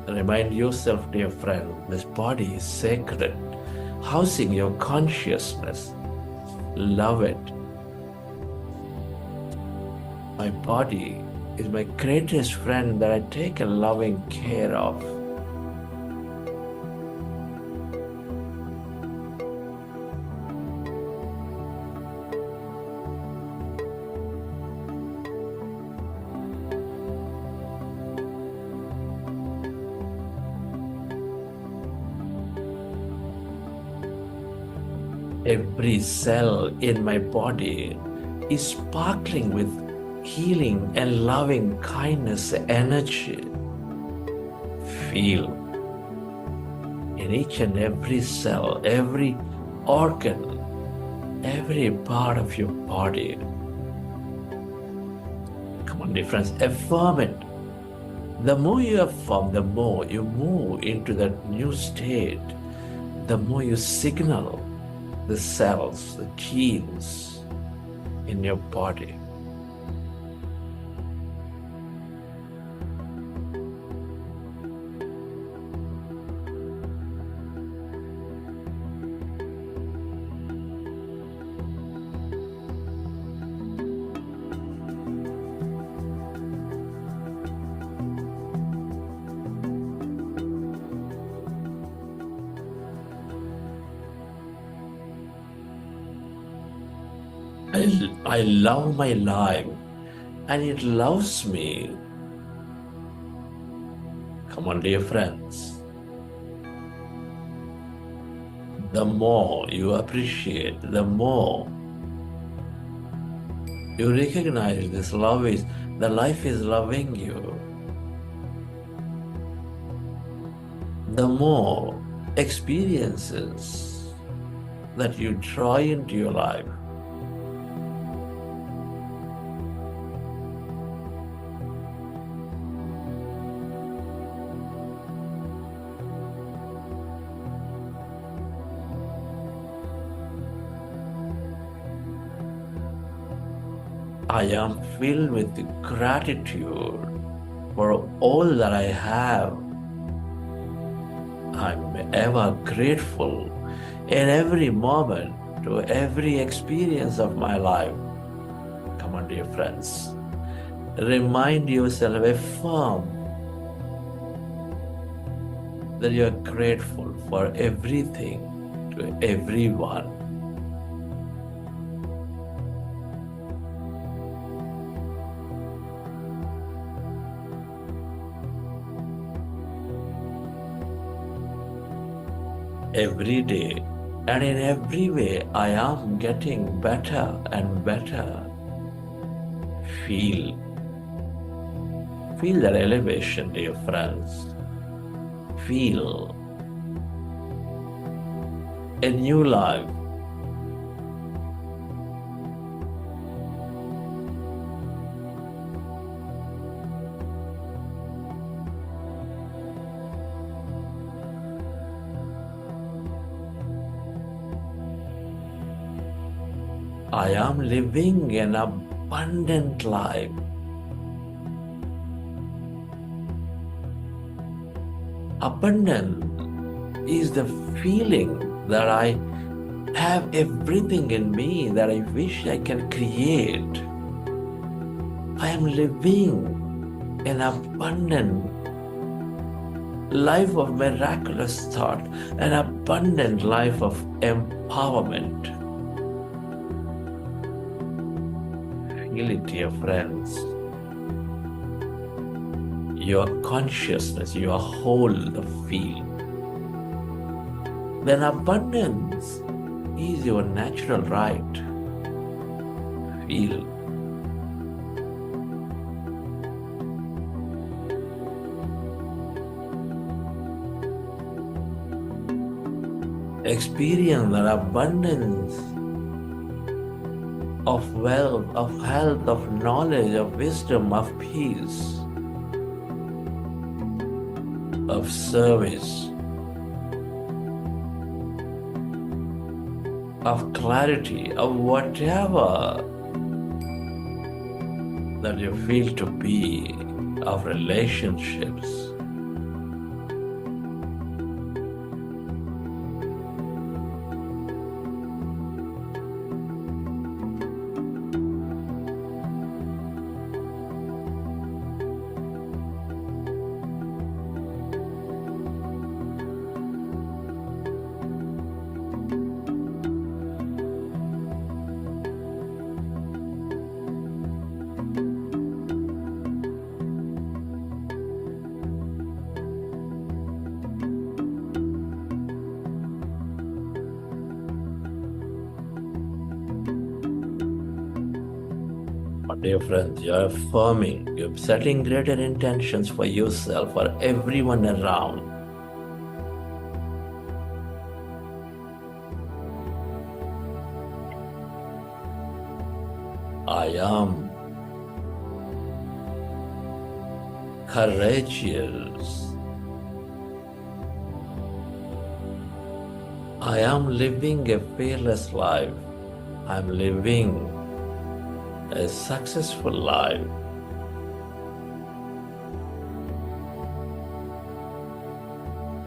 Remind yourself, dear friend, this body is sacred, housing your consciousness. Love it. My body is my greatest friend that I take a loving care of. Every cell in my body is sparkling with healing and loving kindness energy. Feel in each and every cell, every organ, every part of your body. Come on, dear friends, affirm it. The more you affirm, the more you move into that new state, the more you signal the cells, the genes in your body. I love my life and it loves me. Come on, dear friends. The more you appreciate, the more you recognize this love is, the life is loving you. The more experiences that you draw into your life, I am filled with gratitude for all that I have. I'm ever grateful in every moment to every experience of my life. Come on, dear friends. Remind yourself, affirm that you are grateful for everything, to to everyone. Every day, and in every way, I am getting better and better. Feel that elevation, dear friends. Feel a new life. I am living an abundant life. Abundant is the feeling that I have everything in me that I wish I can create. I am living an abundant life of miraculous thought, an abundant life of empowerment. Feel it, dear friends. Your consciousness, your whole field. Then abundance is your natural right. Feel. Experience that abundance of wealth, of health, of knowledge, of wisdom, of peace, of service, of clarity, of whatever that you feel to be, of relationships. Dear friends, you're affirming, you're setting greater intentions for yourself, for everyone around. I am courageous. I am living a fearless life. I'm living a successful life.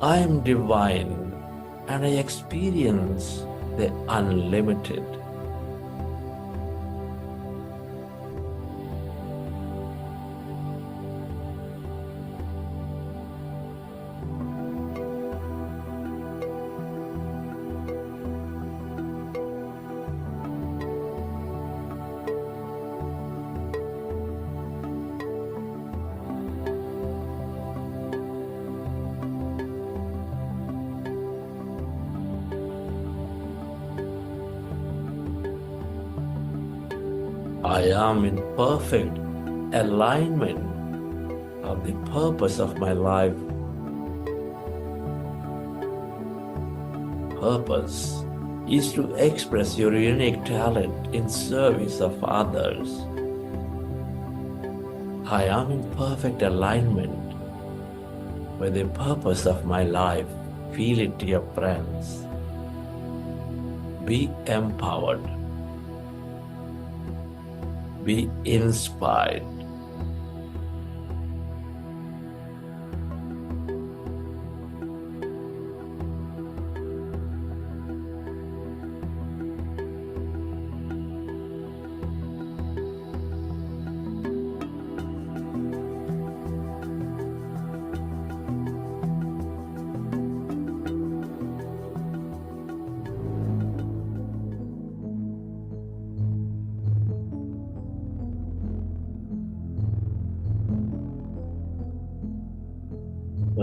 I am divine and I experience the unlimited. I am in perfect alignment of the purpose of my life. Purpose is to express your unique talent in service of others. I am in perfect alignment with the purpose of my life. Feel it, dear friends. Be empowered. Be inspired.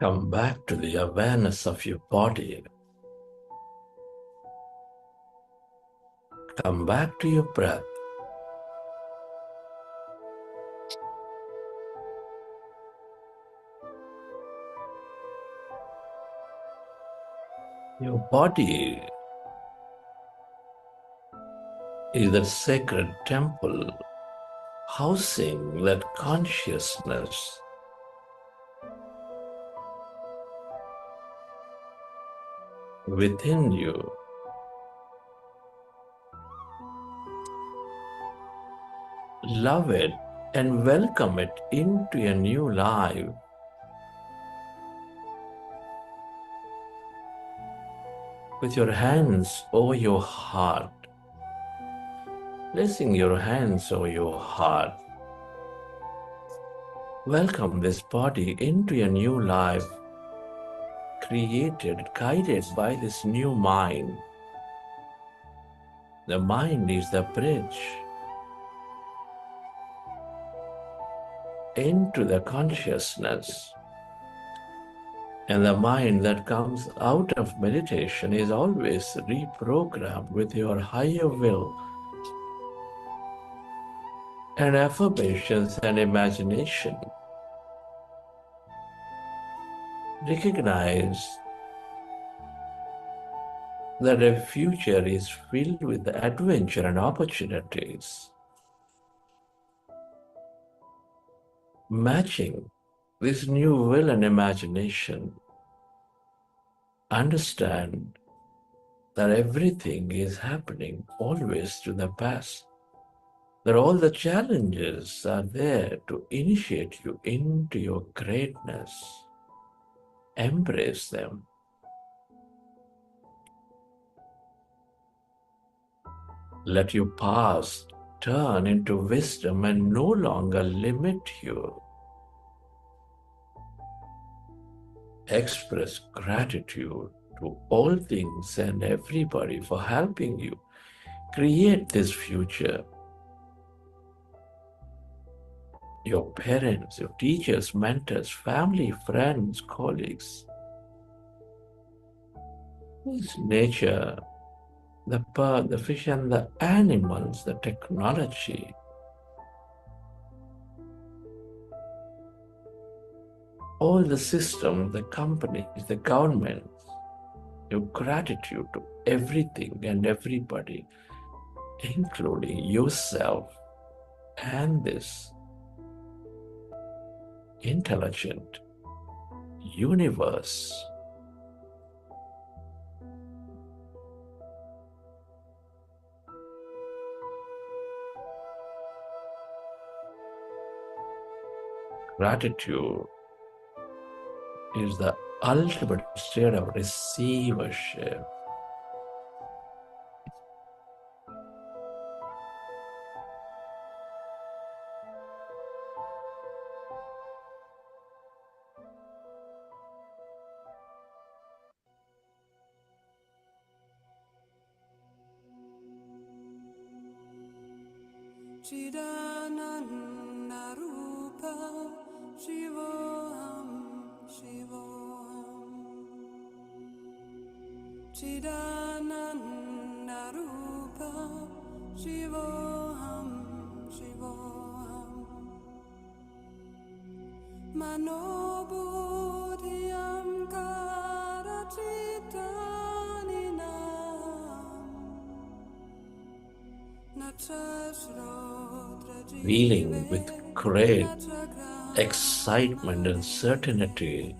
Come back to the awareness of your body. Come back to your breath. Your body is the sacred temple housing that consciousness. Within you. Love it and welcome it into a new life. With your hands over your heart. Placing your hands over your heart. Welcome this body into a new life, created, guided by this new mind. The mind is the bridge into the consciousness. And the mind that comes out of meditation is always reprogrammed with your higher will and affirmations and imagination. Recognize that a future is filled with adventure and opportunities. Matching this new will and imagination, understand that everything is happening always to the best. That all the challenges are there to initiate you into your greatness. Embrace them. Let your past turn into wisdom and no longer limit you. Express gratitude to all things and everybody for helping you create this future. Your parents, your teachers, mentors, family, friends, colleagues. This nature, the bird, the fish and the animals, the technology. All the systems, the companies, the governments, your gratitude to everything and everybody, including yourself and this intelligent universe. Gratitude is the ultimate state of receivership. Chidananda Rupa Shivoham Shivoham Chidananda Rupa Shivoham Shivoham Manobudhyam Karachitaninam Feeling with great excitement and certainty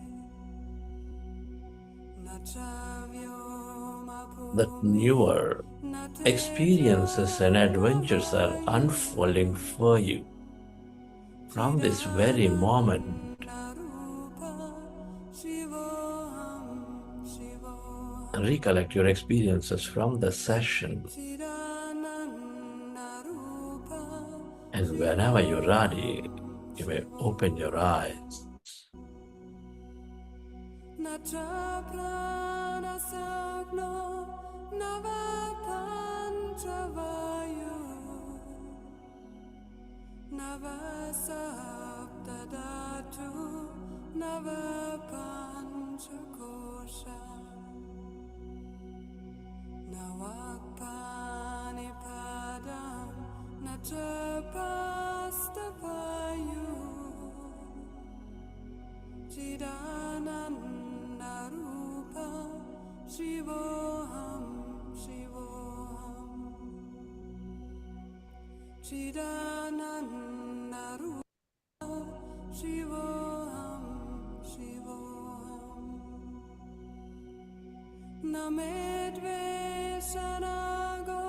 that newer experiences and adventures are unfolding for you from this very moment. Recollect your experiences from the session. And whenever you're ready, you may open your eyes. Nava Panchakosha Navakpanipadam Nachapastavayu Chidananda Rupa Shivoham Shivoham Chidananda Rupa Shivoham Shivoham Name Dveshanago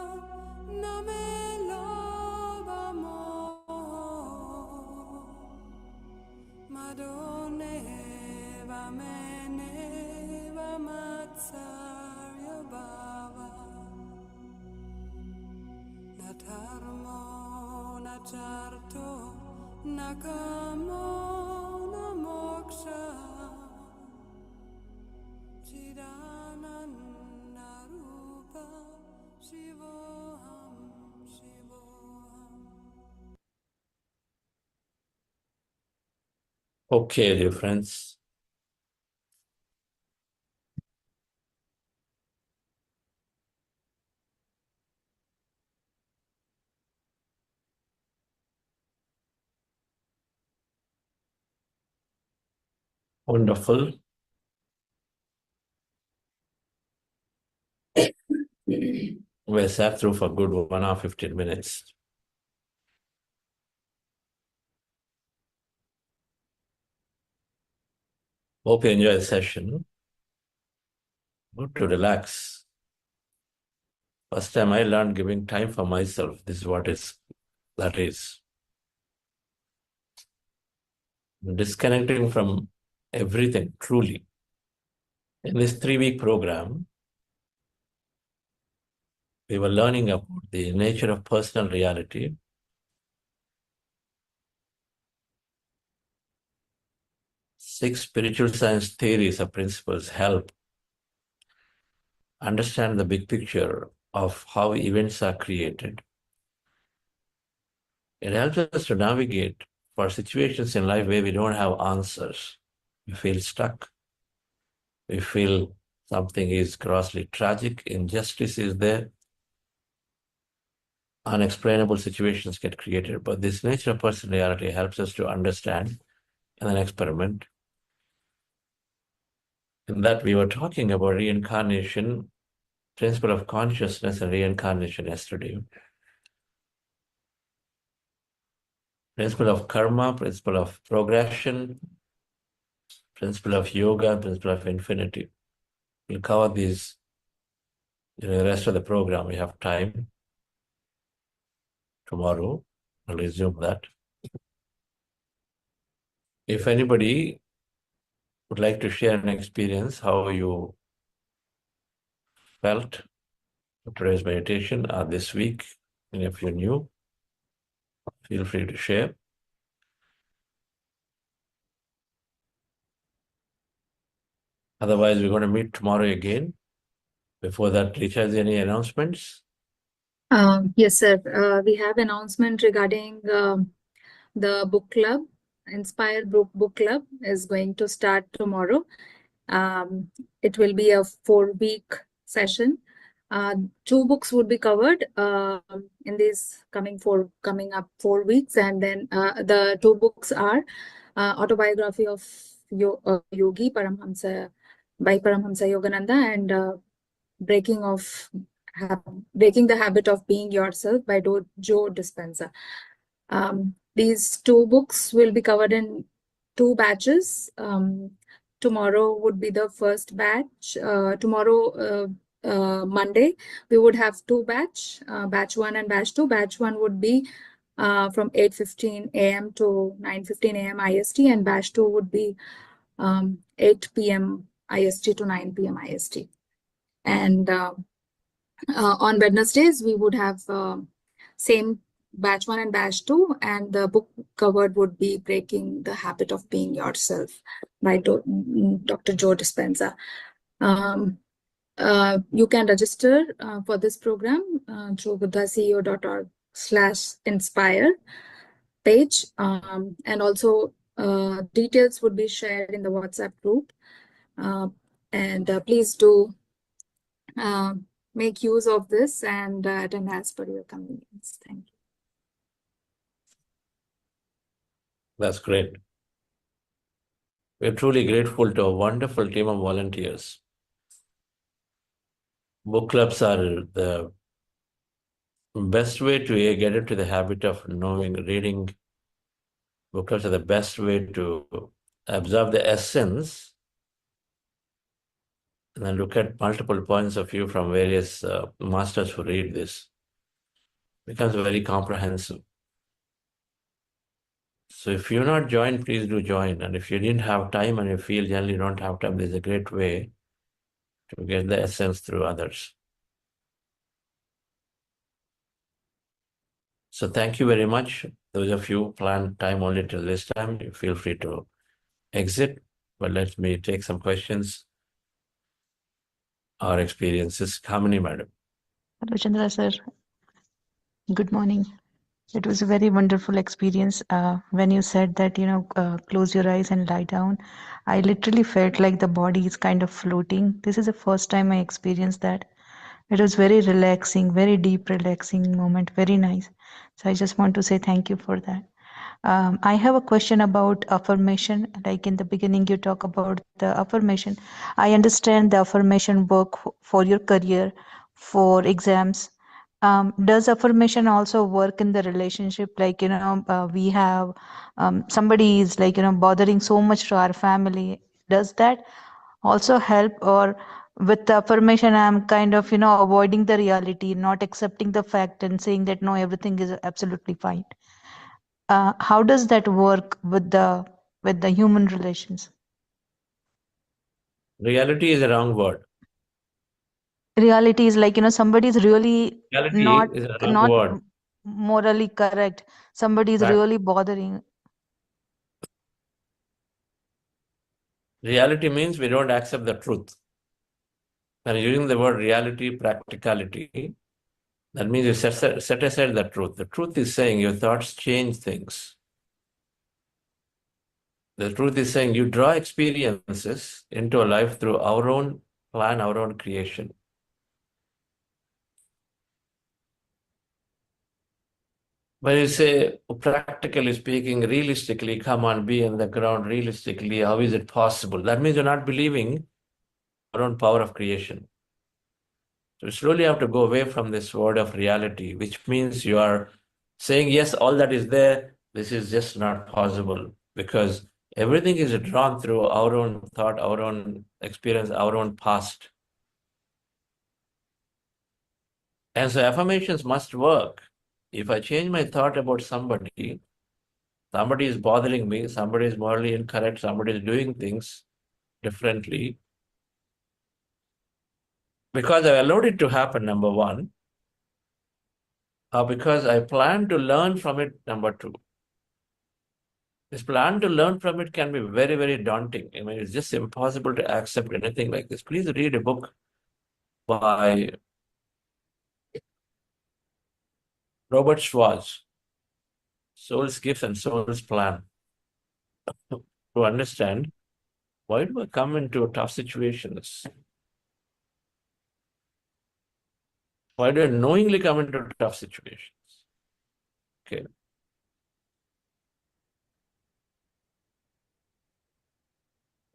Name Lobamo Madone Vamene Vamatsarya Bhava Natharmo Nacharto Nakamo Namoksha Chidananda Rupa Shivoham Shivoham. Okay, dear friends. Wonderful. We sat through for a good 1 hour, 15 minutes. Hope you enjoy the session. Good to relax. First time I learned giving time for myself. This is what that is. Disconnecting from everything, truly. In this 3-week program, we were learning about the nature of personal reality, six spiritual science theories or principles help understand the big picture of how events are created. It helps us to navigate for situations in life where we don't have answers. We feel stuck. We feel something is grossly tragic, injustice is there, unexplainable situations get created. But this nature of personal reality helps us to understand in an experiment. In that we were talking about reincarnation, principle of consciousness and reincarnation yesterday. Principle of karma, principle of progression, principle of yoga, principle of infinity. We'll cover these in the rest of the program. We have time. Tomorrow, I'll resume that. If anybody would like to share an experience, how you felt today's meditation or this week, and if you're new, feel free to share. Otherwise, we're going to meet tomorrow again. Before that, Richa, has any announcements? Yes, sir. We have announcement regarding the book club. Inspire Book Club is going to start tomorrow. It will be a 4-week session. 2 books would be covered in these coming up 4 weeks, and then the 2 books are Autobiography of Yogi Paramhamsa by Paramhamsa Yogananda and Breaking the Habit of Being Yourself by Joe Dispenza. These 2 books will be covered in 2 batches. Tomorrow would be the first batch. Tomorrow, Monday, we would have 2 batch 1 and batch 2. Batch 1 would be from 8:15 a.m. to 9:15 a.m. IST, and batch 2 would be 8 p.m. IST to 9 p.m. IST. And on Wednesdays, we would have same batch 1 and batch 2, and the book covered would be Breaking the Habit of Being Yourself by Dr. Joe Dispenza. You can register for this program through buddhaceo.org/inspire page, and also details would be shared in the WhatsApp group. And please do make use of this and attend as per your convenience. Thank you. That's great. We're truly grateful to a wonderful team of volunteers. Book clubs are the best way to get into the habit of knowing, reading. Book clubs are the best way to absorb the essence and then look at multiple points of view from various masters who read this. It becomes very comprehensive. So if you're not joined, please do join. And if you didn't have time and you feel generally you don't have time, there's a great way to get the essence through others. So thank you very much. Those of you planned time only till this time, you feel free to exit. But let me take some questions or experiences. Kamini, madam. Rajendra sir, good morning. It was a very wonderful experience. When you said that, close your eyes and lie down, I literally felt like the body is kind of floating. This is the first time I experienced that. It was very relaxing, very deep, relaxing moment, very nice. So I just want to say thank you for that. I have a question about affirmation. Like in the beginning, you talk about the affirmation. I understand the affirmation work for your career, for exams. Does affirmation also work in the relationship? Like, we have somebody is like, bothering so much to our family. Does that also help? Or with the affirmation, I'm kind of, avoiding the reality, not accepting the fact and saying that no, everything is absolutely fine. How does that work with the human relations? Reality is a wrong word. Reality is like, somebody is really Reality is a wrong word. morally correct. Somebody is Right. really bothering. Reality means we don't accept the truth. And using the word reality, practicality, that means you set aside the truth. The truth is saying your thoughts change things. The truth is saying you draw experiences into a life through our own plan, our own creation. When you say, practically speaking, realistically, come on, be in the ground realistically, how is it possible? That means you're not believing your own power of creation. So you slowly have to go away from this word of reality, which means you are saying, yes, all that is there, this is just not possible, because everything is drawn through our own thought, our own experience, our own past. And so affirmations must work. If I change my thought about somebody, somebody is bothering me, somebody is morally incorrect, somebody is doing things differently, because I allowed it to happen, number one, or because I plan to learn from it, number two. This plan to learn from it can be very, very daunting. I mean, it's just impossible to accept anything like this. Please read a book by Robert Schwartz, Soul's Gifts and Soul's Plan, to understand why do I come into tough situations? Why do I knowingly come into tough situations? Okay.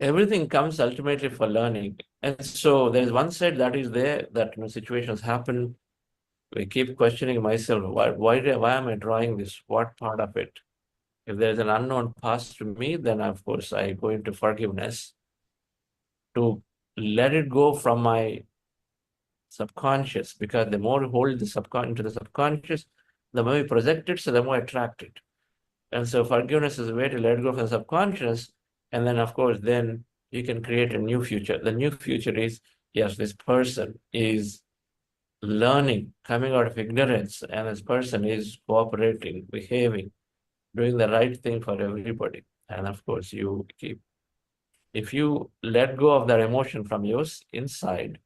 Everything comes ultimately for learning. And so there's one side that is there, that situations happen. We keep questioning myself, why am I drawing this? What part of it? If there's an unknown past to me, then of course I go into forgiveness to let it go from my subconscious, because the more we hold the into the subconscious, the more we project it, so the more I attract it. And so forgiveness is a way to let go from the subconscious. And then, of course, then you can create a new future. The new future is, yes, this person is learning, coming out of ignorance, and this person is cooperating, behaving, doing the right thing for everybody. And of course, if you let go of that emotion from yours inside,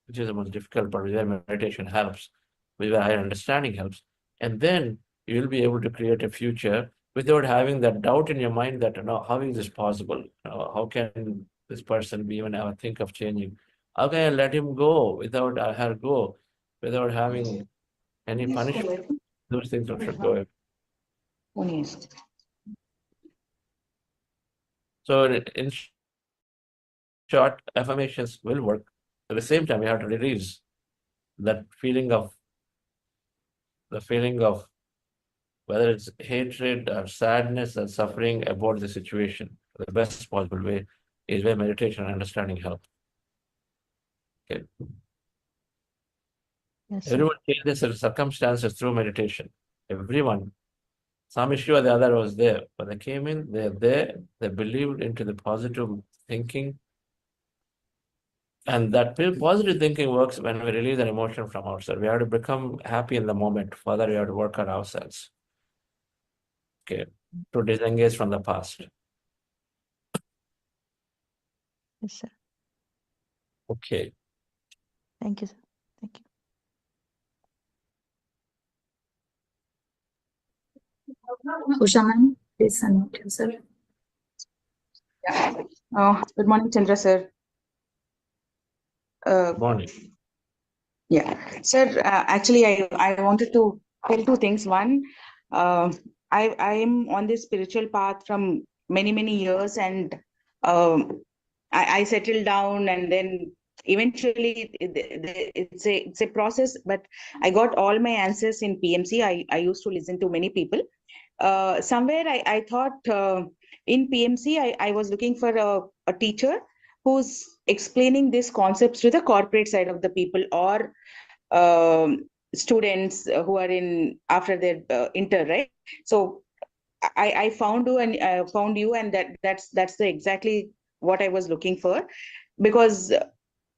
which is the most difficult part, where meditation helps, where higher understanding helps, and then you'll be able to create a future without having that doubt in your mind that, how is this possible? How can this person we even ever think of changing? How can I let him go without her go, without having any punishment? Those things should go. So in short, affirmations will work. At the same time, you have to release that feeling of whether it's hatred or sadness or suffering about the situation. The best possible way is where meditation and understanding help. Okay. Yes, sir. Everyone changes their circumstances through meditation. Everyone. Some issue or the other was there. But they came in, they're there, they believed into the positive thinking. And that positive thinking works when we release an emotion from ourselves. We have to become happy in the moment. Further, we have to work on ourselves. Okay. To disengage from the past. Yes, sir. Okay. Thank you, sir. Thank you. Usha ma'am, please unmute yourself. Good morning, Chandra sir. Morning. Yeah, sir. Actually, I wanted to tell two things. One, I am on this spiritual path from many years, and I settled down, and then eventually it's a process. But I got all my answers in PMC. I used to listen to many people. Somewhere I thought in PMC I was looking for a teacher who's explaining these concepts to the corporate side of the people, or students who are in after their inter, right? So I found you and that's the exactly what I was looking for, because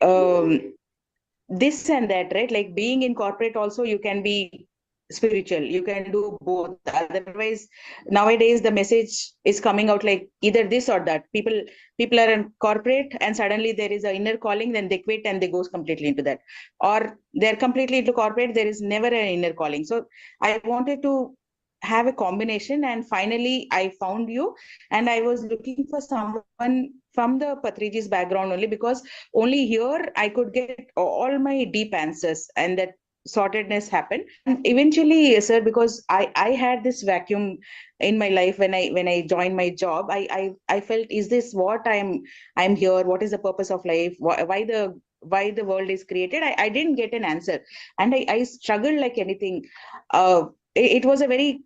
this and that, right? Like being in corporate also, you can be spiritual, you can do both. Otherwise, nowadays the message is coming out like either this or that. People are in corporate and suddenly there is an inner calling, then they quit and they goes completely into that, or they're completely into corporate, there is never an inner calling. So I wanted to have a combination, and finally I found you. And I was looking for someone from the Patriji's background only, because only here I could get all my deep answers, and that sortedness happened. And eventually, sir, because I had this vacuum in my life when I joined my job. I felt, is this what I'm here? What is the purpose of life? Why the world is created? I didn't get an answer, and I struggled like anything. It was a very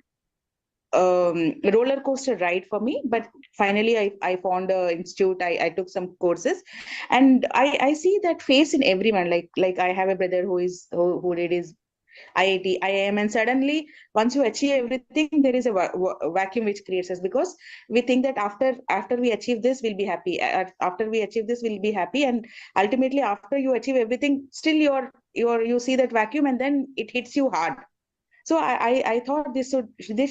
roller coaster ride for me, but finally I found a institute. I took some courses, and I see that face in everyone. Like I have a brother who did his IIT, IIM, and suddenly once you achieve everything, there is a vacuum which creates us, because we think that after we achieve this, we'll be happy. After we achieve this, we'll be happy, and ultimately after you achieve everything, still you see that vacuum, and then it hits you hard. So I thought this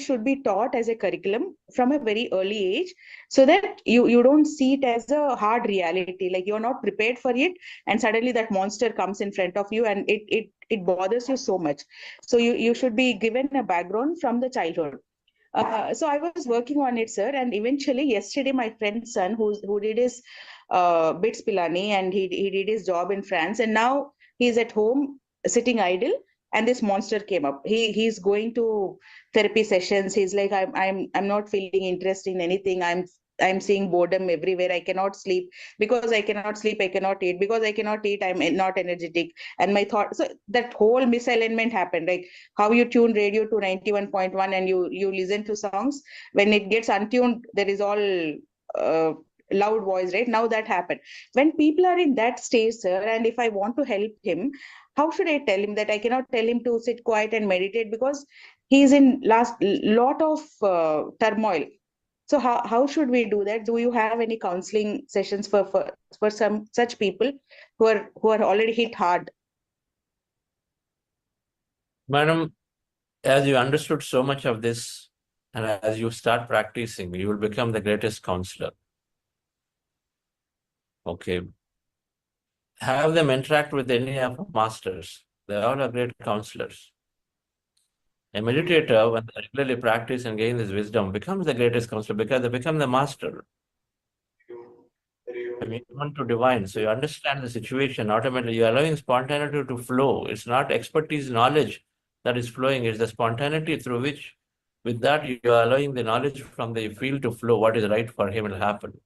should be taught as a curriculum from a very early age, so that you don't see it as a hard reality, like you're not prepared for it, and suddenly that monster comes in front of you, and it bothers you so much. So you should be given a background from the childhood. So I was working on it, sir, and eventually yesterday my friend's son who did his BITS Pilani, and he did his job in France, and now he's at home sitting idle, and this monster came up. He's going to therapy sessions. He's like, I'm not feeling interest in anything. I'm seeing boredom everywhere. I cannot sleep. Because I cannot sleep, I cannot eat. Because I cannot eat, I'm not energetic. And my thought, so that whole misalignment happened. Like how you tune radio to 91.1 and you listen to songs. When it gets untuned, there is all loud voice, right? Now that happened. When people are in that stage, sir, and if I want to help him, how should I tell him that? I cannot tell him to sit quiet and meditate, because he's in lot of turmoil. So how should we do that? Do you have any counseling sessions for some such people who are already hit hard? Madam, as you understood so much of this, and as you start practicing, you will become the greatest counselor. Okay. Have them interact with any of our masters. They all are great counselors. A meditator, when they regularly practice and gain this wisdom, becomes the greatest counselor, because they become the master. commitment to divine. So you understand the situation automatically. You're allowing spontaneity to flow. It's not expertise, knowledge that is flowing. It's the spontaneity through which, with that, you're allowing the knowledge from the field to flow. What is right for him will happen.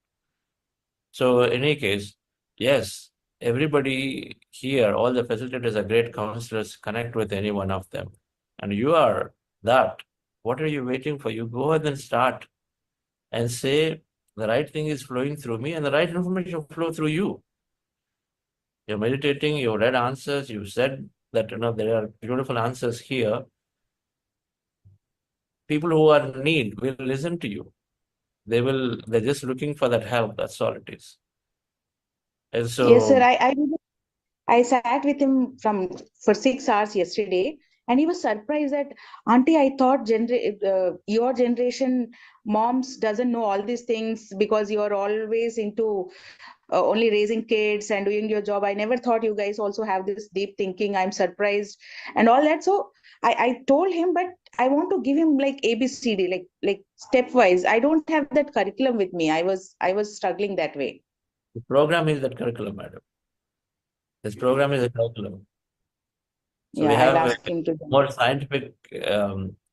So in any case, yes, everybody here, all the facilitators are great counselors. Connect with any one of them. And you are that. What are you waiting for? You go ahead and start and say, the right thing is flowing through me and the right information will flow through you. You're meditating, you read answers, you said that there are beautiful answers here. People who are in need will listen to you. They're just looking for that help. That's all it is. And Yes, sir. so I sat with him for 6 hours yesterday, and he was surprised that, Auntie, I thought your generation moms doesn't know all these things because you're always into only raising kids and doing your job. I never thought you guys also have this deep thinking. I'm surprised and all that. So I told him, but I want to give him like ABCD, like stepwise. I don't have that curriculum with me. I was struggling that way. the program is that curriculum, madam. This program is a curriculum. So we Yeah, I'll have ask him to. more scientific,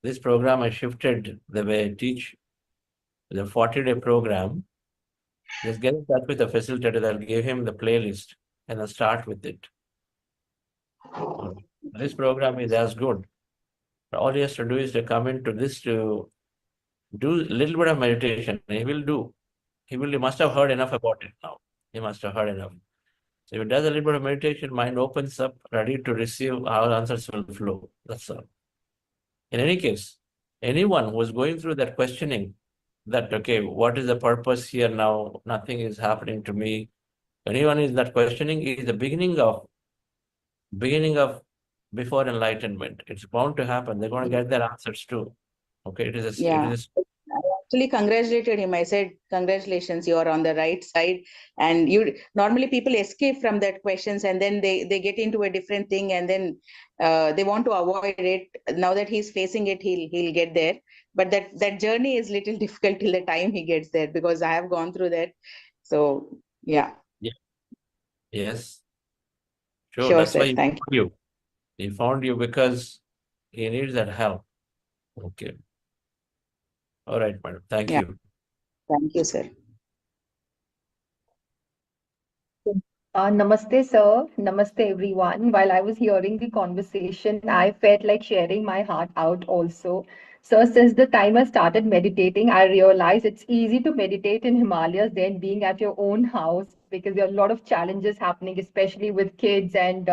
this program has shifted the way I teach. The 40-day program. Just get in touch with the facilitator. I'll give him the playlist and I'll start with it. This program is as good. All he has to do is to come into this to do a little bit of meditation. He will do. He must have heard enough about it now. He must have heard enough. So if he does a little bit of meditation, mind opens up, ready to receive, our answers will flow. That's all. In any case, anyone who is going through that questioning, that, okay, what is the purpose here now? Nothing is happening to me. Anyone is that questioning is the beginning of before enlightenment. It's bound to happen. They're going to get their answers too. Okay, Yeah. I actually congratulated him. I said, congratulations, you are on the right side. And normally people escape from that questions and then they get into a different thing and then they want to avoid it. Now that he's facing it, he'll get there. But that journey is little difficult till the time he gets there, because I have gone through that. So yeah. Yes. Sure. Sure, That's sir. why he Thank found you. He found you because he needs that help. Okay. All right, madam. Thank Yeah. you. Thank you, sir. Namaste, sir. Namaste, everyone. While I was hearing the conversation, I felt like sharing my heart out also. So, since the time I started meditating, I realized it's easy to meditate in Himalayas than being at your own house, because there are a lot of challenges happening, especially with kids. And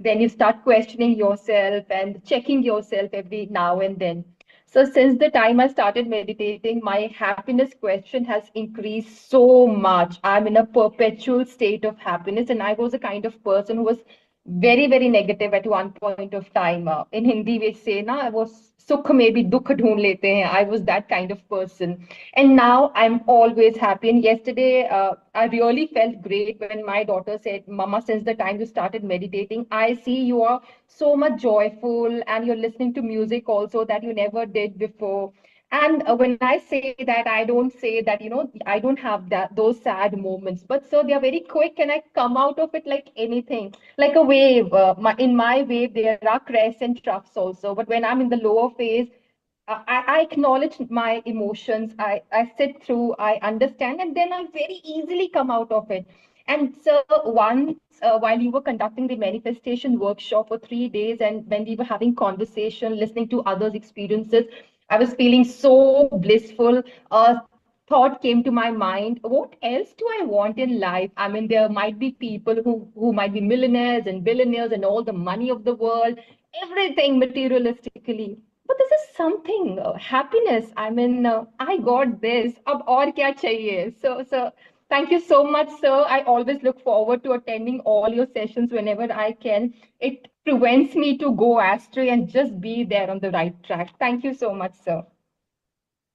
then you start questioning yourself and checking yourself every now and then. So since the time I started meditating, my happiness question has increased so much. I'm in a perpetual state of happiness, and I was a kind of person who was very, very negative at one point of time. In Hindi, we say, "Na, I was sukh mein bhi dukh dhoond lete hain." I was that kind of person, and now I'm always happy. And yesterday, I really felt great when my daughter said, "Mama, since the time you started meditating, I see you are so much joyful and you're listening to music also that you never did before." And when I say that, I don't say that, I don't have those sad moments, but so they are very quick and I come out of it like anything, like a wave. In my wave, there are crests and troughs also. But when I'm in the lower phase, I acknowledge my emotions. I sit through, I understand, and then I very easily come out of it. And so once, while you were conducting the manifestation workshop for 3 days, and when we were having conversation, listening to others' experiences, I was feeling so blissful. Thought came to my mind, what else do I want in life? I mean, there might be people who might be millionaires and billionaires and all the money of the world, everything materialistically. But this is something, happiness. I mean, I got this. Ab aur kya chahiye? So thank you so much, sir. I always look forward to attending all your sessions whenever I can. It prevents me to go astray and just be there on the right track. Thank you so much, sir.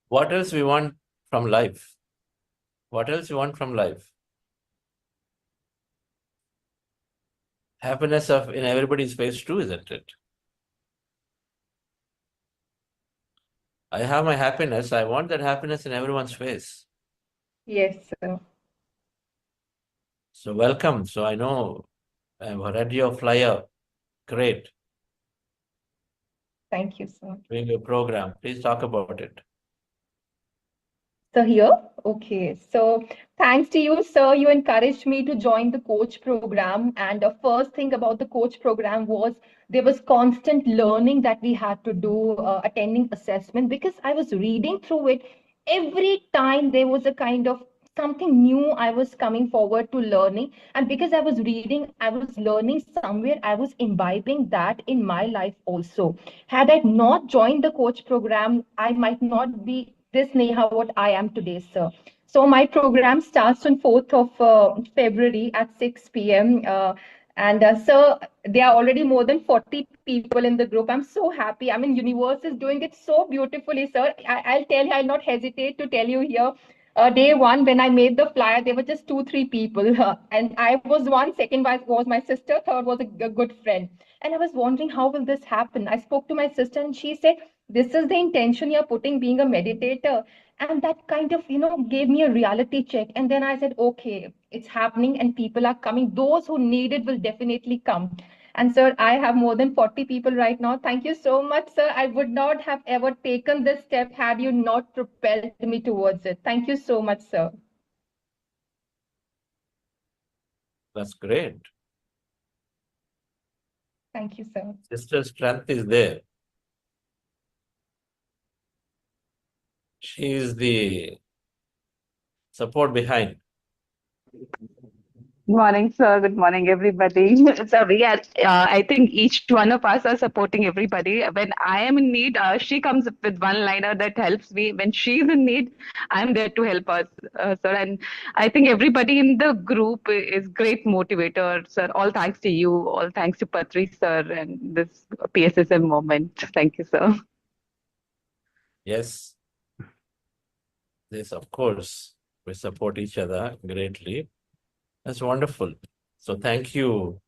What else we want from life? What else you want from life? Happiness in everybody's face too, isn't it? I have my happiness. I want that happiness in everyone's face. Yes, sir. So welcome. So I know I've read your flyer. Great. Thank you, sir. Doing your program. Please talk about it. So here, okay. So thanks to you, sir, you encouraged me to join the coach program. And the first thing about the coach program was there was constant learning that we had to do, attending assessment, because I was reading through it. Every time there was a kind of something new I was coming forward to learning. And because I was reading, I was learning somewhere, I was imbibing that in my life also. Had I not joined the coach program, I might not be this Neha what I am today, sir. So my program starts on 4th of February at 6 p.m. Sir, there are already more than 40 people in the group. I'm so happy. I mean, Universe is doing it so beautifully, sir. I'll tell you, I'll not hesitate to tell you here. Day one, when I made the flyer, there were just 2-3 people. And I was one, second was my sister, third was a good friend. And I was wondering, how will this happen? I spoke to my sister and she said, this is the intention you're putting being a meditator. And that kind of, gave me a reality check. And then I said, okay, it's happening and people are coming. Those who need it will definitely come. And sir, I have more than 40 people right now. Thank you so much, sir. I would not have ever taken this step had you not propelled me towards it. Thank you so much, sir. That's great. Thank you, sir. Sister's strength is there. She is the support behind. Good morning, sir. Good morning, everybody. So I think each one of us are supporting everybody. When I am in need, she comes up with one-liner that helps me. When she's in need, I'm there to help us, sir. And I think everybody in the group is great motivator, sir. All thanks to you. All thanks to Patri, sir, and this PSSM moment. Thank you, sir. Yes. This, of course, we support each other greatly. That's wonderful. So thank you.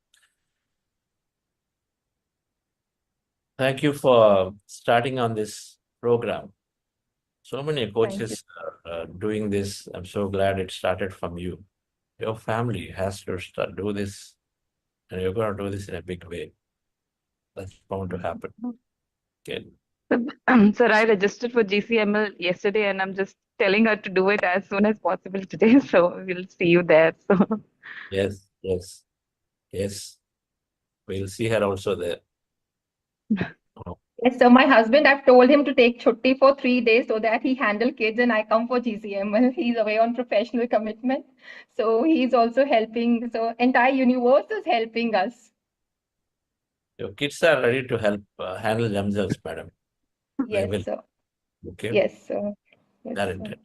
Thank you for starting on this program. So many coaches are doing this. I'm so glad it started from you. Your family has to do this, and you're going to do this in a big way. That's bound to happen. Okay. Sir, I registered for GCML yesterday and I'm just telling her to do it as soon as possible today. So we'll see you there. So Yes. We'll see her also there. Oh, Yes, so my husband, I've told him to take chutti for 3 days so that he handle kids and I come for GCML. He's away on professional commitment. So he's also helping. So entire universe is helping us. your kids are ready to help handle themselves, madam. They will. Yes, sir. Okay. Yes, sir. Yes, They're sir. intended.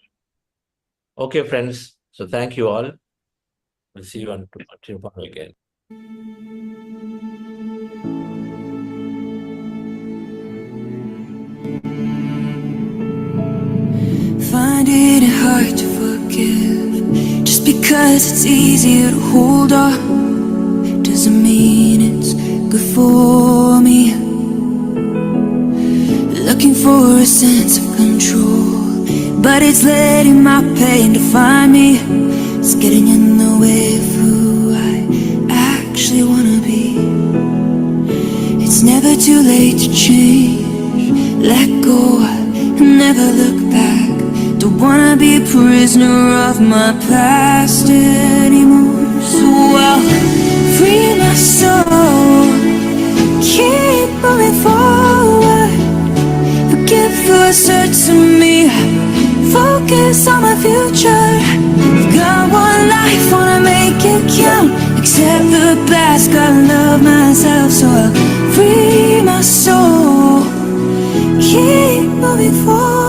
Okay, friends. So thank you all. We'll see you on tomorrow again. Find it hard to forgive just because it's easier to hold on. Doesn't mean it's good for me. Looking for a sense of control, but it's letting my pain define me. It's getting in the way of who I actually wanna be. It's never too late to change. Let go, never look back. Don't wanna be a prisoner of my past anymore. So I'll free my soul, keep moving forward. Forgive the search to me, focus on my future. I've got one life, wanna make it count. Accept the past, gotta love myself. So I'll free my soul, keep moving forward.